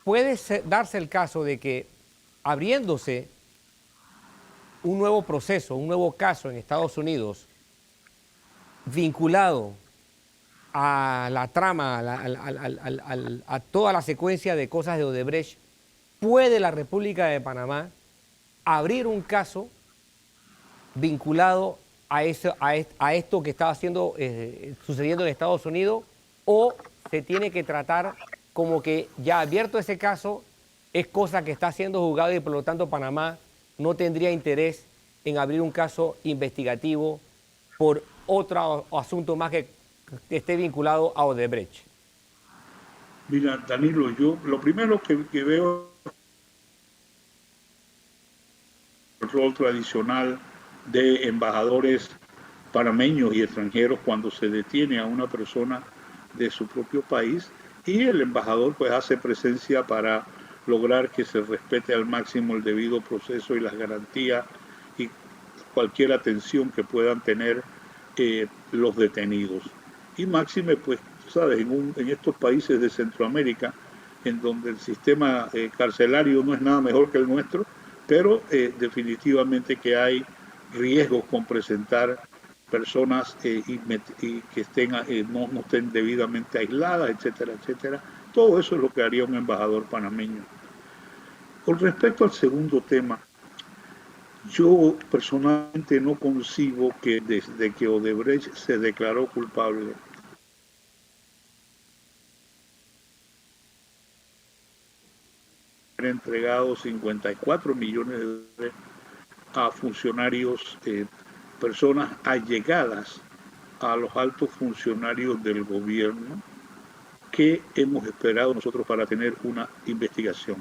puede darse el caso de que abriéndose un nuevo proceso, un nuevo caso en Estados Unidos vinculado a la trama, a toda la secuencia de cosas de Odebrecht, ¿puede la República de Panamá abrir un caso vinculado a esto que estaba sucediendo en Estados Unidos, o se tiene que tratar como que ya abierto ese caso es cosa que está siendo juzgado y por lo tanto Panamá no tendría interés en abrir un caso investigativo por otro asunto más que esté vinculado a Odebrecht? Mira, Danilo, yo lo primero que veo el rol tradicional de embajadores panameños y extranjeros cuando se detiene a una persona de su propio país, y el embajador pues hace presencia para lograr que se respete al máximo el debido proceso y las garantías y cualquier atención que puedan tener los detenidos. Y máxime, pues, sabes, en estos países de Centroamérica, en donde el sistema carcelario no es nada mejor que el nuestro, pero definitivamente que hay riesgos con presentar personas y que estén, no estén debidamente aisladas, etcétera, etcétera. Todo eso es lo que haría un embajador panameño. Con respecto al segundo tema, yo personalmente no concibo que desde que Odebrecht se declaró culpable, han entregado 54 millones de dólares a funcionarios, personas allegadas a los altos funcionarios del gobierno. ¿Qué hemos esperado nosotros para tener una investigación?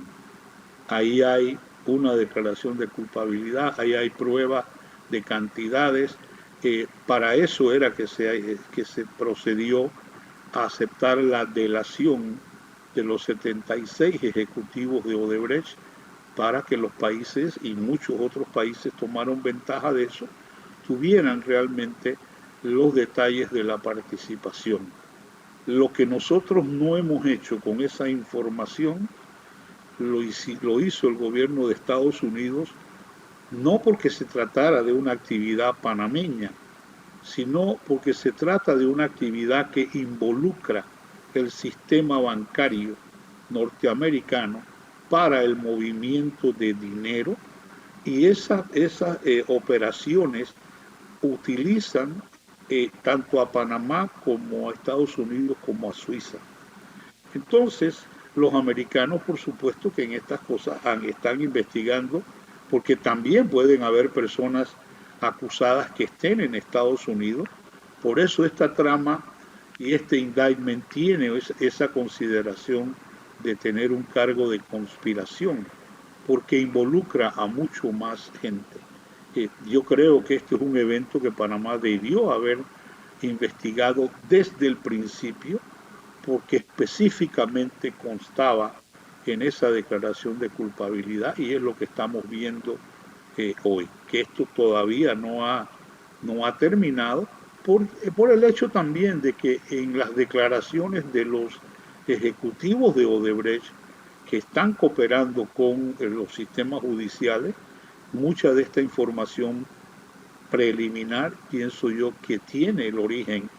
Ahí hay una declaración de culpabilidad, ahí hay pruebas de cantidades. Para eso era que se procedió a aceptar la delación de los 76 ejecutivos de Odebrecht, para que los países y muchos otros países tomaron ventaja de eso, tuvieran realmente los detalles de la participación. Lo que nosotros no hemos hecho con esa información lo hizo el gobierno de Estados Unidos, no porque se tratara de una actividad panameña, sino porque se trata de una actividad que involucra el sistema bancario norteamericano para el movimiento de dinero, y esas operaciones utilizan tanto a Panamá como a Estados Unidos como a Suiza. Entonces, los americanos, por supuesto, que en estas cosas están investigando, porque también pueden haber personas acusadas que estén en Estados Unidos. Por eso esta trama y este indictment tiene esa consideración de tener un cargo de conspiración, porque involucra a mucho más gente. Yo creo que este es un evento que Panamá debió haber investigado desde el principio, porque específicamente constaba en esa declaración de culpabilidad, y es lo que estamos viendo hoy, que esto todavía no ha terminado, por el hecho también de que en las declaraciones de los ejecutivos de Odebrecht que están cooperando con los sistemas judiciales, mucha de esta información preliminar, pienso yo, que tiene el origen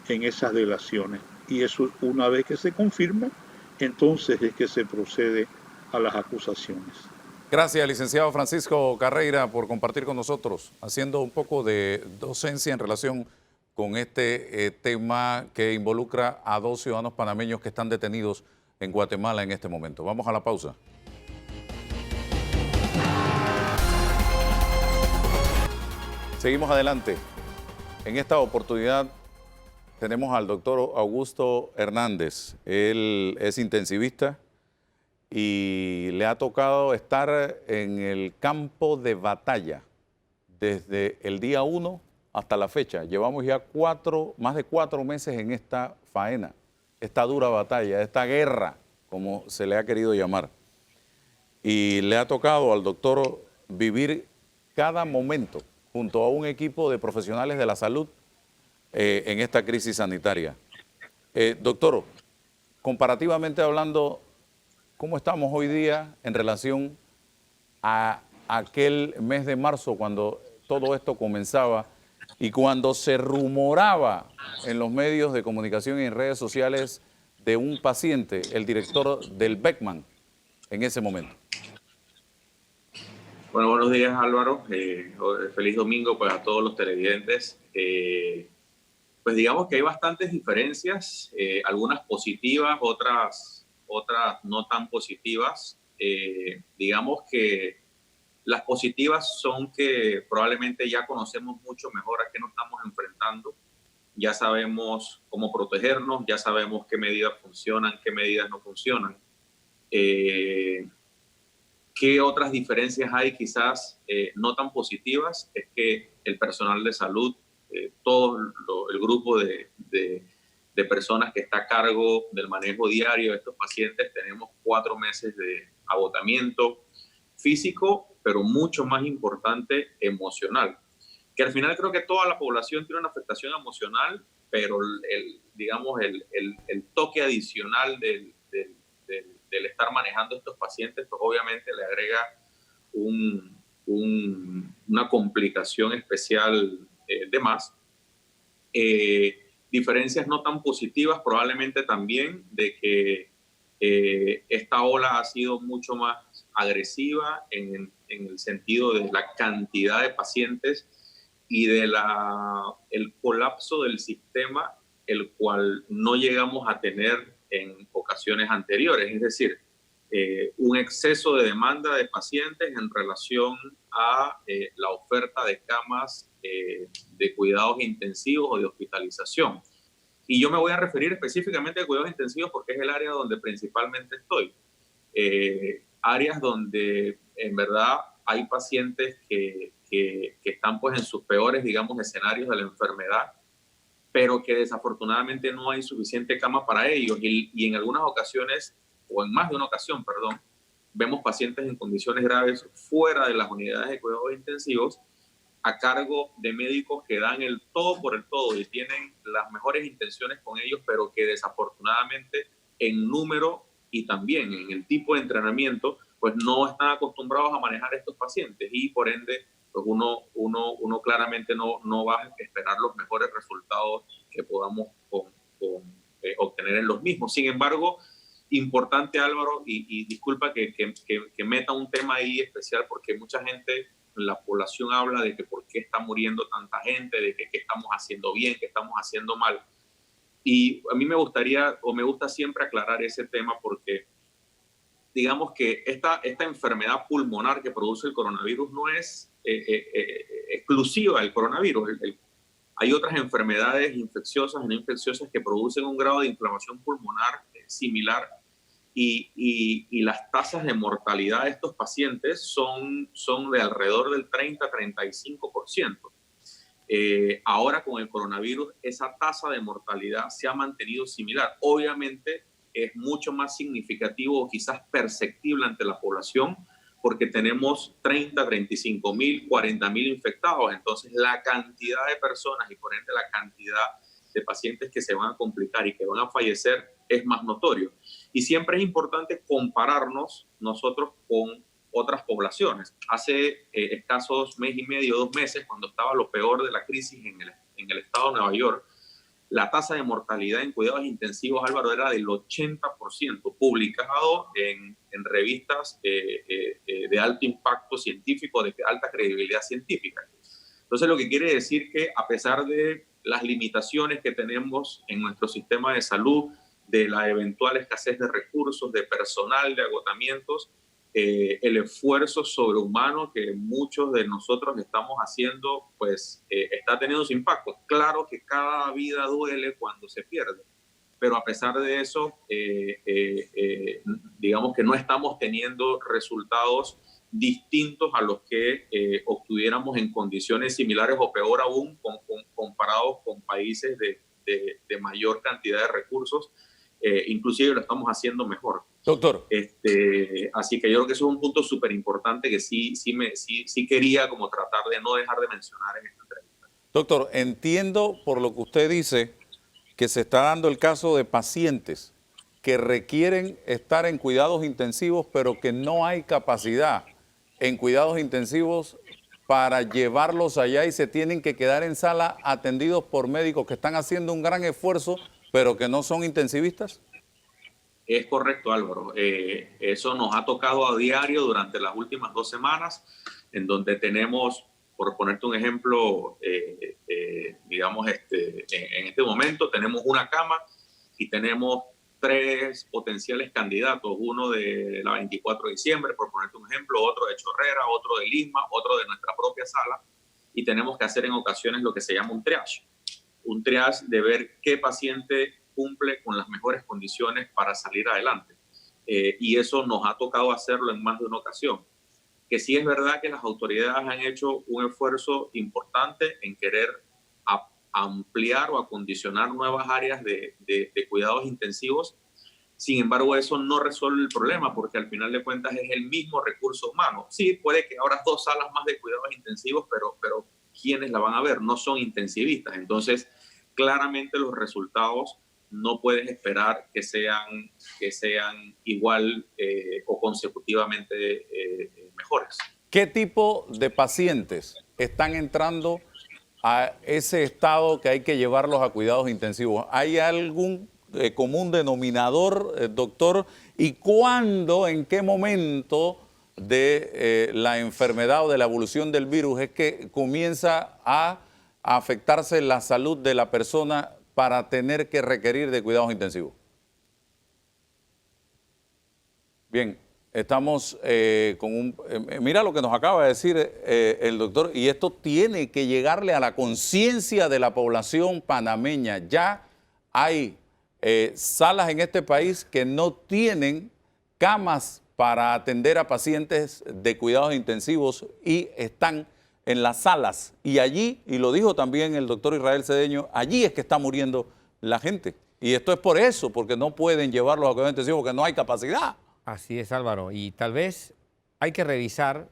en esas delaciones. y eso una vez que se confirma, entonces es que se procede a las acusaciones. Gracias, licenciado Francisco Carreira, por compartir con nosotros, haciendo un poco de docencia en relación con este tema que involucra a 2 ciudadanos panameños que están detenidos en Guatemala en este momento. Vamos a la pausa. Seguimos adelante. En esta oportunidad tenemos al doctor Augusto Hernández. Él es intensivista y le ha tocado estar en el campo de batalla desde el día 1 hasta la fecha. Llevamos ya más de 4 meses en esta faena, esta dura batalla, esta guerra, como se le ha querido llamar. Y le ha tocado al doctor vivir cada momento junto a un equipo de profesionales de la salud en esta crisis sanitaria. Doctor, comparativamente hablando, ¿cómo estamos hoy día en relación a aquel mes de marzo cuando todo esto comenzaba y cuando se rumoraba en los medios de comunicación y en redes sociales de un paciente, el director del Beckman, en ese momento? Bueno, buenos días, Álvaro. Feliz domingo pues, a todos los televidentes. Pues digamos que hay bastantes diferencias, algunas positivas, otras no tan positivas. Digamos que las positivas son que probablemente ya conocemos mucho mejor a qué nos estamos enfrentando. Ya sabemos cómo protegernos, ya sabemos qué medidas funcionan, qué medidas no funcionan. ¿Qué otras diferencias hay quizás no tan positivas? Es que el personal de salud, todo el grupo de personas que está a cargo del manejo diario de estos pacientes, tenemos 4 meses de agotamiento físico, pero mucho más importante, emocional. Que al final creo que toda la población tiene una afectación emocional, pero el toque adicional del estar manejando estos pacientes, pues obviamente le agrega una complicación especial de más. Diferencias no tan positivas probablemente también de que esta ola ha sido mucho más agresiva en el sentido de la cantidad de pacientes y de el colapso del sistema, el cual no llegamos a tener en ocasiones anteriores, es decir, un exceso de demanda de pacientes en relación a la oferta de camas de cuidados intensivos o de hospitalización. Y yo me voy a referir específicamente a cuidados intensivos porque es el área donde principalmente estoy. Áreas donde en verdad hay pacientes que están pues en sus peores, digamos, escenarios de la enfermedad, pero que desafortunadamente no hay suficiente cama para ellos y en algunas ocasiones, o en más de una ocasión, perdón, vemos pacientes en condiciones graves fuera de las unidades de cuidados intensivos a cargo de médicos que dan el todo por el todo y tienen las mejores intenciones con ellos, pero que desafortunadamente en número y también en el tipo de entrenamiento, pues no están acostumbrados a manejar estos pacientes y por ende pues uno claramente no va a esperar los mejores resultados que podamos obtener en los mismos. Sin embargo, importante, Álvaro, y disculpa que meta un tema ahí especial porque mucha gente, la población habla de que por qué está muriendo tanta gente, de que qué estamos haciendo bien, qué estamos haciendo mal. Y a mí me gusta siempre aclarar ese tema porque digamos que esta enfermedad pulmonar que produce el coronavirus no es exclusiva del coronavirus. Hay otras enfermedades infecciosas y no infecciosas que producen un grado de inflamación pulmonar similar y las tasas de mortalidad de estos pacientes son de alrededor del 30-35%. Ahora con el coronavirus esa tasa de mortalidad se ha mantenido similar. Obviamente es mucho más significativo o quizás perceptible ante la población porque tenemos 30, 35 mil, 40 mil infectados. Entonces la cantidad de personas y por ende la cantidad de pacientes que se van a complicar y que van a fallecer es más notorio. Y siempre es importante compararnos nosotros con otras poblaciones. Hace escasos mes y medio, 2 meses, cuando estaba lo peor de la crisis en el estado de Nueva York, la tasa de mortalidad en cuidados intensivos, Álvaro, era del 80%, publicado en revistas de alto impacto científico, de alta credibilidad científica. Entonces, lo que quiere decir que a pesar de las limitaciones que tenemos en nuestro sistema de salud, de la eventual escasez de recursos, de personal, de agotamientos, el esfuerzo sobrehumano que muchos de nosotros estamos haciendo, pues está teniendo su impacto. Claro que cada vida duele cuando se pierde, pero a pesar de eso, digamos que no estamos teniendo resultados distintos a los que obtuviéramos en condiciones similares o peor aún comparados con países de mayor cantidad de recursos. Inclusive lo estamos haciendo mejor. Doctor. Así que yo creo que eso es un punto súper importante que sí quería como tratar de no dejar de mencionar en esta entrevista. Doctor, entiendo por lo que usted dice que se está dando el caso de pacientes que requieren estar en cuidados intensivos, pero que no hay capacidad en cuidados intensivos para llevarlos allá y se tienen que quedar en sala atendidos por médicos que están haciendo un gran esfuerzo, pero que no son intensivistas. Es correcto, Álvaro. Eso nos ha tocado a diario durante las últimas 2 semanas, en donde tenemos, por ponerte un ejemplo, digamos, en este momento tenemos una cama y tenemos 3 potenciales candidatos, uno de la 24 de diciembre, por ponerte un ejemplo, otro de Chorrera, otro de Lima, otro de nuestra propia sala, y tenemos que hacer en ocasiones lo que se llama un triage de ver qué paciente cumple con las mejores condiciones para salir adelante. Y eso nos ha tocado hacerlo en más de una ocasión. Que sí es verdad que las autoridades han hecho un esfuerzo importante en querer ampliar o acondicionar nuevas áreas de cuidados intensivos. Sin embargo, eso no resuelve el problema porque al final de cuentas es el mismo recurso humano. Sí, puede que ahora 2 salas más de cuidados intensivos, pero ¿quiénes la van a ver? No son intensivistas. Entonces, claramente los resultados no puedes esperar que sean igual o consecutivamente mejores. ¿Qué tipo de pacientes están entrando a ese estado que hay que llevarlos a cuidados intensivos? ¿Hay algún común denominador, doctor? ¿Y cuándo, en qué momento de la enfermedad o de la evolución del virus es que comienza a afectarse la salud de la persona para tener que requerir de cuidados intensivos? Bien, estamos con mira lo que nos acaba de decir el doctor, y esto tiene que llegarle a la conciencia de la población panameña. Ya hay salas en este país que no tienen camas para atender a pacientes de cuidados intensivos y están en las salas, y allí, y lo dijo también el doctor Israel Cedeño, allí es que está muriendo la gente. Y esto es por eso, porque no pueden llevarlos a cuidados intensivos, porque no hay capacidad. Así es, Álvaro. Y tal vez hay que revisar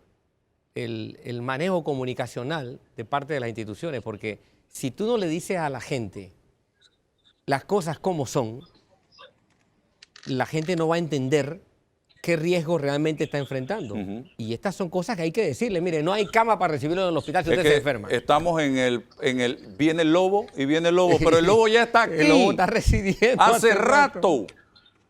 el manejo comunicacional de parte de las instituciones, porque si tú no le dices a la gente las cosas como son, la gente no va a entender qué riesgo realmente está enfrentando. Y estas son cosas que hay que decirle. Mire, no hay cama para recibirlo en el hospital si usted se enferma. Estamos viene el lobo y viene el lobo, pero el lobo ya está aquí. El lobo está residiendo. Hace rato.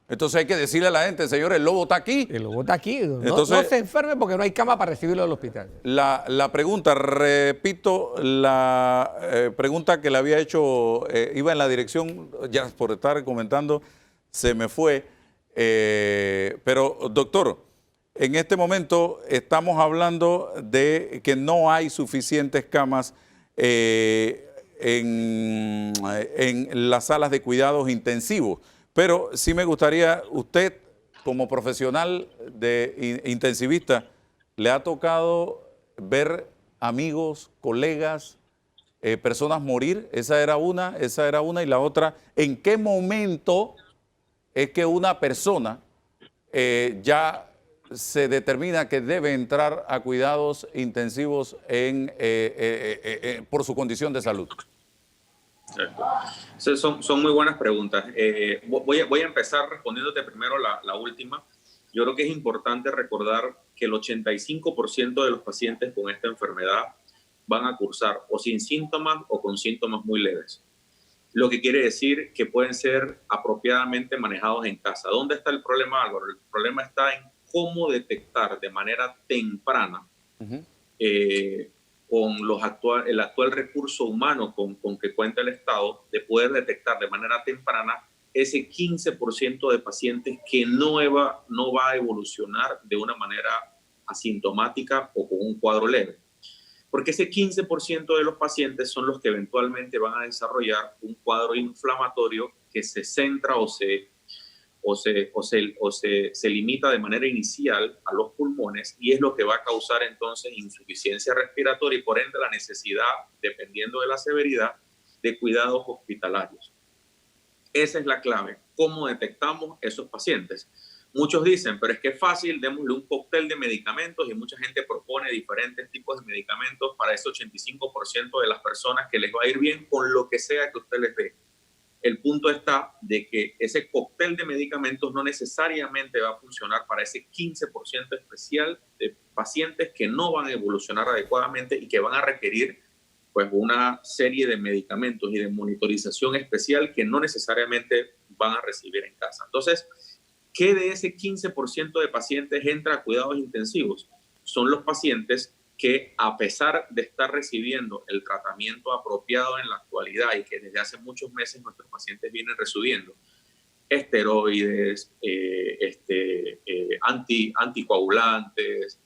Entonces hay que decirle a la gente, señor, el lobo está aquí. El lobo está aquí. Entonces, no se enferme porque no hay cama para recibirlo en el hospital. La pregunta, repito, la pregunta que le había hecho, iba en la dirección, ya por estar comentando, se me fue. Pero, doctor, en este momento estamos hablando de que no hay suficientes camas en las salas de cuidados intensivos. Pero sí me gustaría, usted como profesional de intensivista, ¿le ha tocado ver amigos, colegas, personas morir? Esa era una, y la otra, ¿en qué momento es que una persona ya se determina que debe entrar a cuidados intensivos por su condición de salud? Son muy buenas preguntas. Voy a empezar respondiéndote primero la última. Yo creo que es importante recordar que el 85% de los pacientes con esta enfermedad van a cursar o sin síntomas o con síntomas muy leves. lo que quiere decir que pueden ser apropiadamente manejados en casa. ¿Dónde está el problema, Álvaro? El problema está en cómo detectar de manera temprana, con el actual recurso humano con que cuenta el Estado, de poder detectar de manera temprana ese 15% de pacientes que no va a evolucionar de una manera asintomática o con un cuadro leve. Porque ese 15% de los pacientes son los que eventualmente van a desarrollar un cuadro inflamatorio que se centra o se limita de manera inicial a los pulmones, y es lo que va a causar entonces insuficiencia respiratoria y por ende la necesidad, dependiendo de la severidad, de cuidados hospitalarios. Esa es la clave. ¿Cómo detectamos esos pacientes? Muchos dicen, pero es que es fácil, démosle un cóctel de medicamentos, y mucha gente propone diferentes tipos de medicamentos para ese 85% de las personas que les va a ir bien con lo que sea que usted les dé. El punto está de que ese cóctel de medicamentos no necesariamente va a funcionar para ese 15% especial de pacientes que no van a evolucionar adecuadamente y que van a requerir pues una serie de medicamentos y de monitorización especial que no necesariamente van a recibir en casa. Entonces, ¿qué de ese 15% de pacientes entra a cuidados intensivos? Son los pacientes que, a pesar de estar recibiendo el tratamiento apropiado en la actualidad y que desde hace muchos meses nuestros pacientes vienen recibiendo esteroides, anticoagulantes,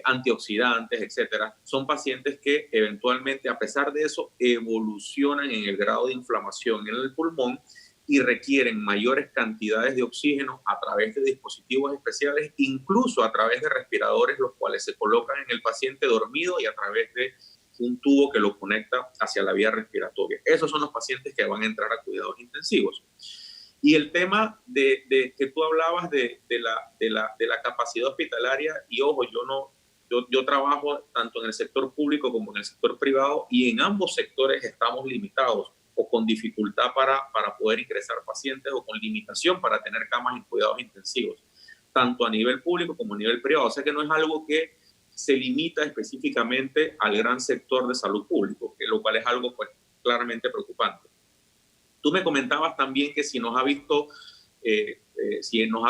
antioxidantes, etcétera, son pacientes que eventualmente, a pesar de eso, evolucionan en el grado de inflamación en el pulmón y requieren mayores cantidades de oxígeno a través de dispositivos especiales, incluso a través de respiradores, los cuales se colocan en el paciente dormido y a través de un tubo que lo conecta hacia la vía respiratoria. Esos son los pacientes que van a entrar a cuidados intensivos. Y el tema de que tú hablabas de la capacidad hospitalaria, y ojo, yo trabajo tanto en el sector público como en el sector privado, y en ambos sectores estamos limitados o con dificultad para poder ingresar pacientes, o con limitación para tener camas en cuidados intensivos, tanto a nivel público como a nivel privado. O sea que no es algo que se limita específicamente al gran sector de salud público, lo cual es algo pues claramente preocupante. Tú me comentabas también que si nos ha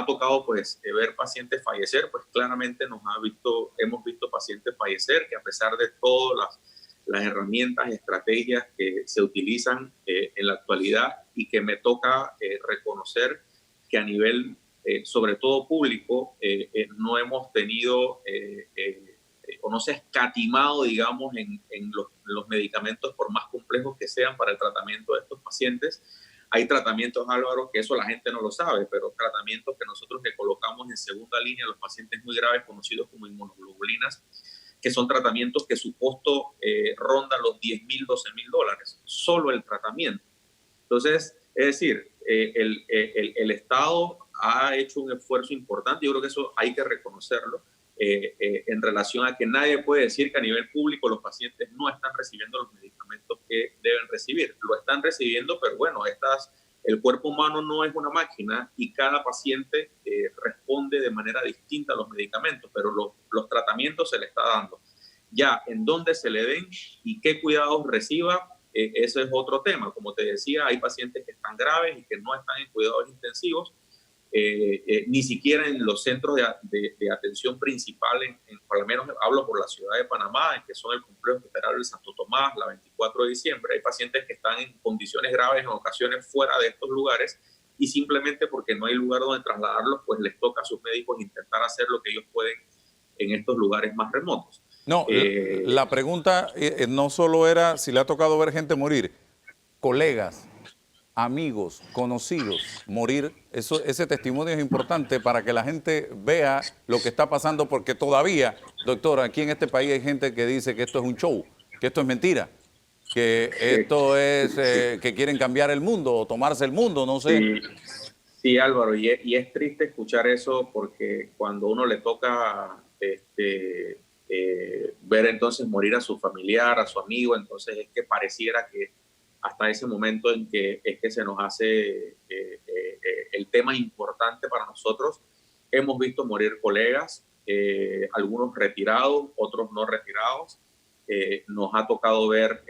tocado pues ver pacientes fallecer, pues claramente hemos visto pacientes fallecer, que a pesar de todas las herramientas y estrategias que se utilizan en la actualidad, y que me toca reconocer que a nivel, sobre todo público, no hemos tenido o no se ha escatimado, digamos, en los medicamentos, por más complejos que sean, para el tratamiento de estos pacientes. Hay tratamientos, Álvaro, que eso la gente no lo sabe, pero tratamientos que nosotros le colocamos en segunda línea a los pacientes muy graves, conocidos como inmunoglobulinas, que son tratamientos que su costo ronda los $10,000, $12,000, solo el tratamiento. Entonces, es decir, el Estado ha hecho un esfuerzo importante, yo creo que eso hay que reconocerlo, en relación a que nadie puede decir que a nivel público los pacientes no están recibiendo los medicamentos que deben recibir. Lo están recibiendo, pero bueno, el cuerpo humano no es una máquina y cada paciente responde de manera distinta a los medicamentos, pero los tratamientos se le está dando. Ya en dónde se le den y qué cuidados reciba, eso es otro tema. Como te decía, hay pacientes que están graves y que no están en cuidados intensivos, ni siquiera en los centros de atención principal, por lo menos hablo por la ciudad de Panamá, en que son el complejo hospitalario de Santo Tomás, la 24 de diciembre. Hay pacientes que están en condiciones graves en ocasiones fuera de estos lugares, y simplemente porque no hay lugar donde trasladarlos, pues les toca a sus médicos intentar hacer lo que ellos pueden en estos lugares más remotos. No, la pregunta no solo era si le ha tocado ver gente morir, colegas, amigos, conocidos, morir. Ese testimonio es importante para que la gente vea lo que está pasando, porque todavía, doctor, aquí en este país hay gente que dice que esto es un show, que esto es mentira, que esto es que quieren cambiar el mundo o tomarse el mundo, no sé. Sí, Álvaro, y es triste escuchar eso, porque cuando uno le toca ver entonces morir a su familiar, a su amigo, entonces es que pareciera que hasta ese momento en que es que se nos hace el tema importante para nosotros. Hemos visto morir colegas, algunos retirados, otros no retirados. Nos ha tocado ver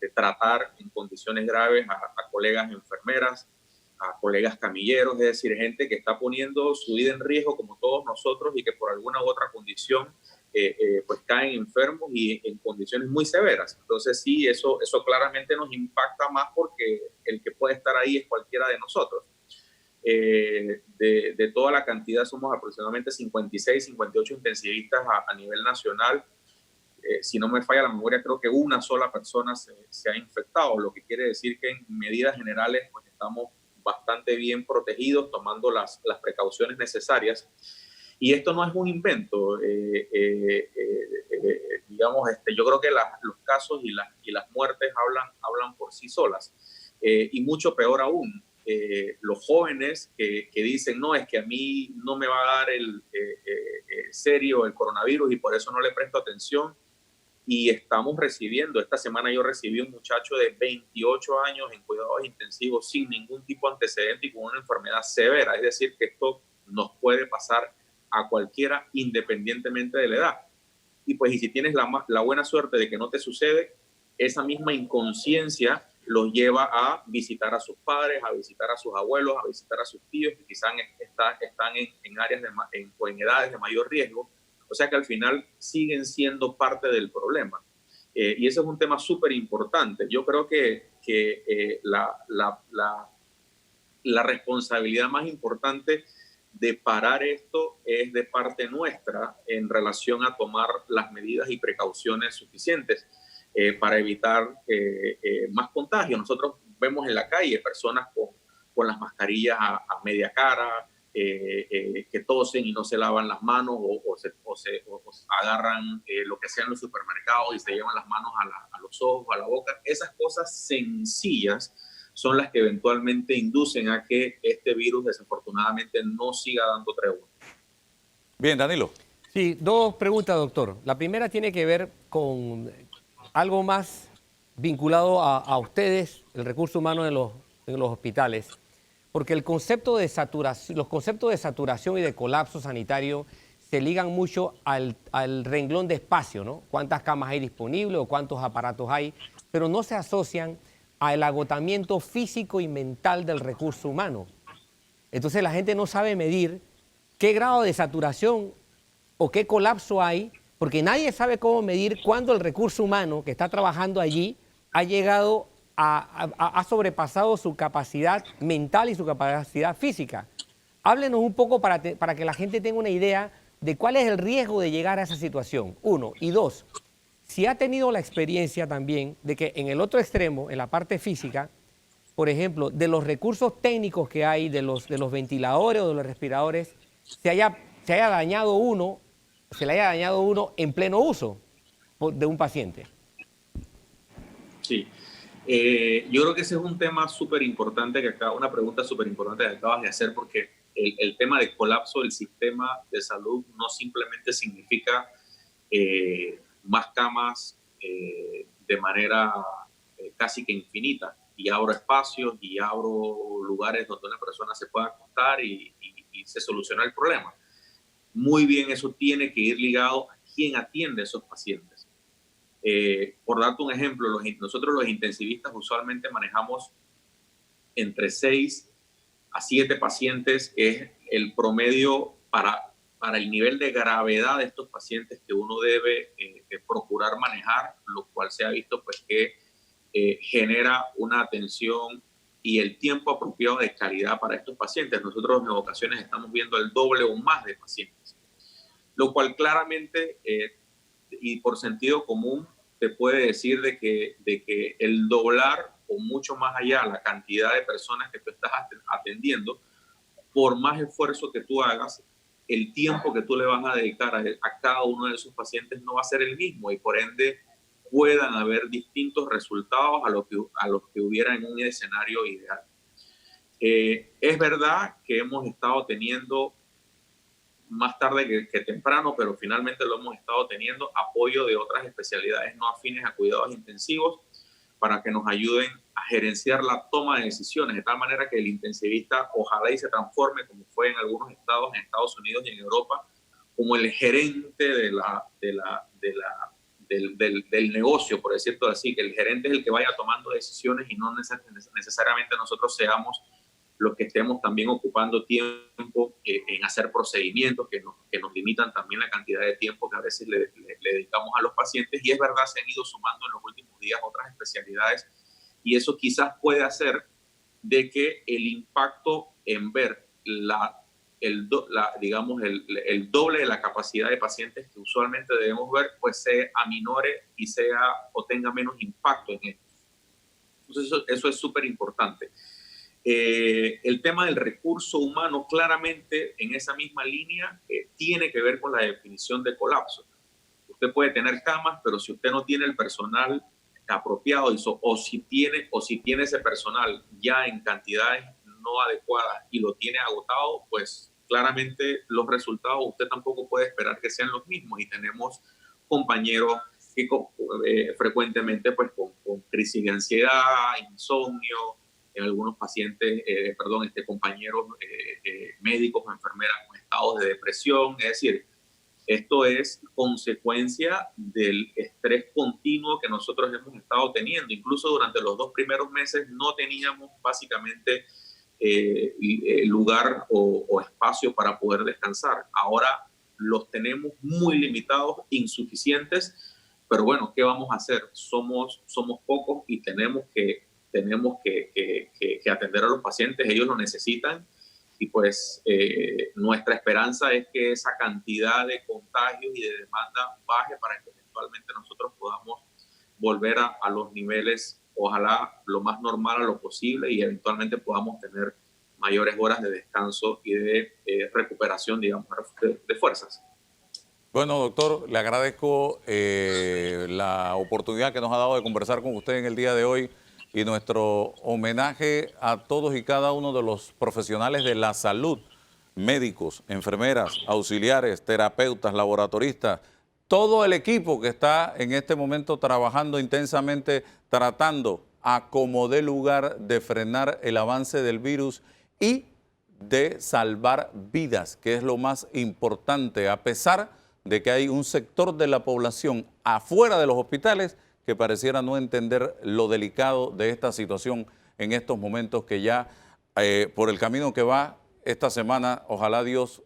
tratar en condiciones graves a colegas enfermeras, a colegas camilleros, es decir, gente que está poniendo su vida en riesgo como todos nosotros y que por alguna u otra condición pues caen enfermos y en condiciones muy severas. Entonces sí, eso claramente nos impacta más porque el que puede estar ahí es cualquiera de nosotros. De toda la cantidad somos aproximadamente 56, 58 intensivistas a nivel nacional. Si no me falla la memoria, creo que una sola persona se ha infectado, lo que quiere decir que en medidas generales pues estamos bastante bien protegidos, tomando las precauciones necesarias. Y esto no es un invento. Digamos, yo creo que los casos y las muertes hablan por sí solas. Y mucho peor aún, los jóvenes que dicen, no, es que a mí no me va a dar serio el coronavirus y por eso no le presto atención. Y estamos recibiendo, esta semana yo recibí un muchacho de 28 años en cuidados intensivos sin ningún tipo de antecedente y con una enfermedad severa. Es decir, que esto nos puede pasar a cualquiera independientemente de la edad. Y pues, y si tienes la buena suerte de que no te sucede, esa misma inconsciencia los lleva a visitar a sus padres, a visitar a sus abuelos, a visitar a sus tíos que quizás están en áreas o en edades de mayor riesgo. O sea que al final siguen siendo parte del problema. Y ese es un tema súper importante. Yo creo que la responsabilidad más importante de parar esto es de parte nuestra en relación a tomar las medidas y precauciones suficientes para evitar más contagios. Nosotros vemos en la calle personas con las mascarillas a media cara, que tosen y no se lavan las manos o agarran lo que sea en los supermercados y se llevan las manos a los ojos, a la boca. Esas cosas sencillas son las que eventualmente inducen a que este virus desafortunadamente no siga dando tregua. Bien, Danilo. Sí, dos preguntas, doctor. La primera tiene que ver con algo más vinculado a ustedes, el recurso humano en los hospitales. Porque el concepto de saturación, los conceptos de saturación y de colapso sanitario se ligan mucho al renglón de espacio, ¿no? Cuántas camas hay disponibles o cuántos aparatos hay, pero no se asocian al agotamiento físico y mental del recurso humano. Entonces la gente no sabe medir qué grado de saturación o qué colapso hay, porque nadie sabe cómo medir cuándo el recurso humano que está trabajando allí ha llegado ha sobrepasado su capacidad mental y su capacidad física. Háblenos un poco para que la gente tenga una idea de cuál es el riesgo de llegar a esa situación, uno. Y dos, si ha tenido la experiencia también de que en el otro extremo, en la parte física, por ejemplo, de los recursos técnicos que hay, de los ventiladores o de los respiradores, se le haya dañado uno en pleno uso de un paciente. Sí. Yo creo que ese es un tema súper importante una pregunta súper importante que acabas de hacer, porque el tema de colapso del sistema de salud no simplemente significa más camas de manera casi que infinita, y abro espacios y abro lugares donde una persona se pueda acostar y se soluciona el problema. Muy bien, eso tiene que ir ligado a quién atiende a esos pacientes. Por darte un ejemplo, nosotros los intensivistas usualmente manejamos entre 6 a 7 pacientes, que es el promedio para el nivel de gravedad de estos pacientes que uno debe procurar manejar, lo cual se ha visto pues que genera una atención y el tiempo apropiado de calidad para estos pacientes. Nosotros en ocasiones estamos viendo el doble o más de pacientes, lo cual claramente y por sentido común te puede decir de que el doblar o mucho más allá la cantidad de personas que tú estás atendiendo, por más esfuerzo que tú hagas, el tiempo que tú le vas a dedicar a cada uno de esos pacientes no va a ser el mismo, y por ende puedan haber distintos resultados a los que hubiera en un escenario ideal. Es verdad que hemos estado teniendo más tarde que temprano, pero finalmente lo hemos estado teniendo, apoyo de otras especialidades no afines a cuidados intensivos para que nos ayuden a gerenciar la toma de decisiones, de tal manera que el intensivista ojalá y se transforme, como fue en algunos estados en Estados Unidos y en Europa, como el gerente de del negocio, por decirlo así, que el gerente es el que vaya tomando decisiones y no necesariamente nosotros seamos los que estemos también ocupando tiempo en hacer procedimientos que nos limitan también la cantidad de tiempo que a veces le dedicamos a los pacientes. Y es verdad, se han ido sumando en los últimos días otras especialidades y eso quizás puede hacer de que el impacto en ver el doble de la capacidad de pacientes que usualmente debemos ver, pues se aminore y o tenga menos impacto en esto. Entonces eso es súper importante. El tema del recurso humano claramente en esa misma línea tiene que ver con la definición de colapso. Usted puede tener camas, pero si usted no tiene el personal apropiado o si tiene ese personal ya en cantidades no adecuadas y lo tiene agotado, pues claramente los resultados usted tampoco puede esperar que sean los mismos. Y tenemos compañeros que frecuentemente pues con crisis de ansiedad, insomnio, en algunos pacientes, compañeros médicos o enfermeras con estados de depresión. Es decir, esto es consecuencia del estrés continuo que nosotros hemos estado teniendo. Incluso durante los 2 primeros meses no teníamos básicamente lugar o espacio para poder descansar. Ahora los tenemos muy limitados, insuficientes, pero bueno, ¿qué vamos a hacer? Somos pocos y tenemos que atender a los pacientes, ellos lo necesitan. Y pues nuestra esperanza es que esa cantidad de contagios y de demanda baje para que eventualmente nosotros podamos volver a los niveles, ojalá lo más normal a lo posible, y eventualmente podamos tener mayores horas de descanso y de recuperación, digamos, de fuerzas. Bueno, doctor, le agradezco la oportunidad que nos ha dado de conversar con usted en el día de hoy. Y nuestro homenaje a todos y cada uno de los profesionales de la salud, médicos, enfermeras, auxiliares, terapeutas, laboratoristas, todo el equipo que está en este momento trabajando intensamente, tratando a como dé lugar de frenar el avance del virus y de salvar vidas, que es lo más importante, a pesar de que hay un sector de la población afuera de los hospitales que pareciera no entender lo delicado de esta situación en estos momentos, que ya por el camino que va esta semana, ojalá Dios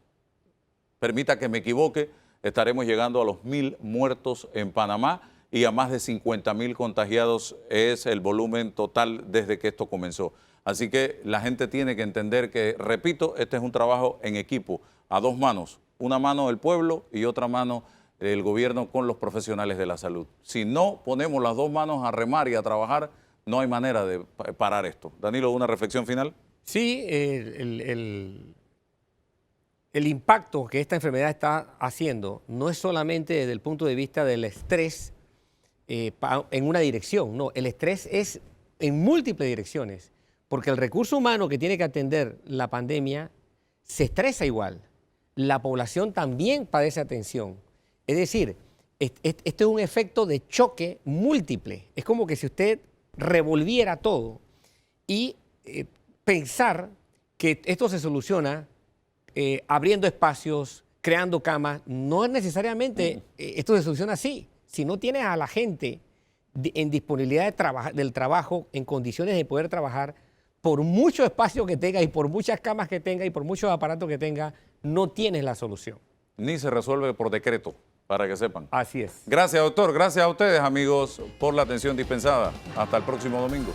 permita que me equivoque, estaremos llegando a los 1.000 muertos en Panamá y a más de 50.000 contagiados es el volumen total desde que esto comenzó. Así que la gente tiene que entender que, repito, este es un trabajo en equipo, a 2 manos, una mano del pueblo y otra mano el gobierno con los profesionales de la salud. Si no ponemos las 2 manos a remar y a trabajar, no hay manera de parar esto. Danilo, ¿una reflexión final? Sí, el impacto que esta enfermedad está haciendo no es solamente desde el punto de vista del estrés en una dirección, no, el estrés es en múltiples direcciones, porque el recurso humano que tiene que atender la pandemia se estresa igual. La población también padece atención. Es decir, esto es un efecto de choque múltiple. Es como que si usted revolviera todo y pensar que esto se soluciona abriendo espacios, creando camas. No es necesariamente esto se soluciona así. Si no tienes a la gente en disponibilidad del trabajo, en condiciones de poder trabajar, por mucho espacio que tenga y por muchas camas que tenga y por muchos aparatos que tenga, no tienes la solución. Ni se resuelve por decreto, para que sepan. Así es. Gracias, doctor. Gracias a ustedes, amigos, por la atención dispensada. Hasta el próximo domingo.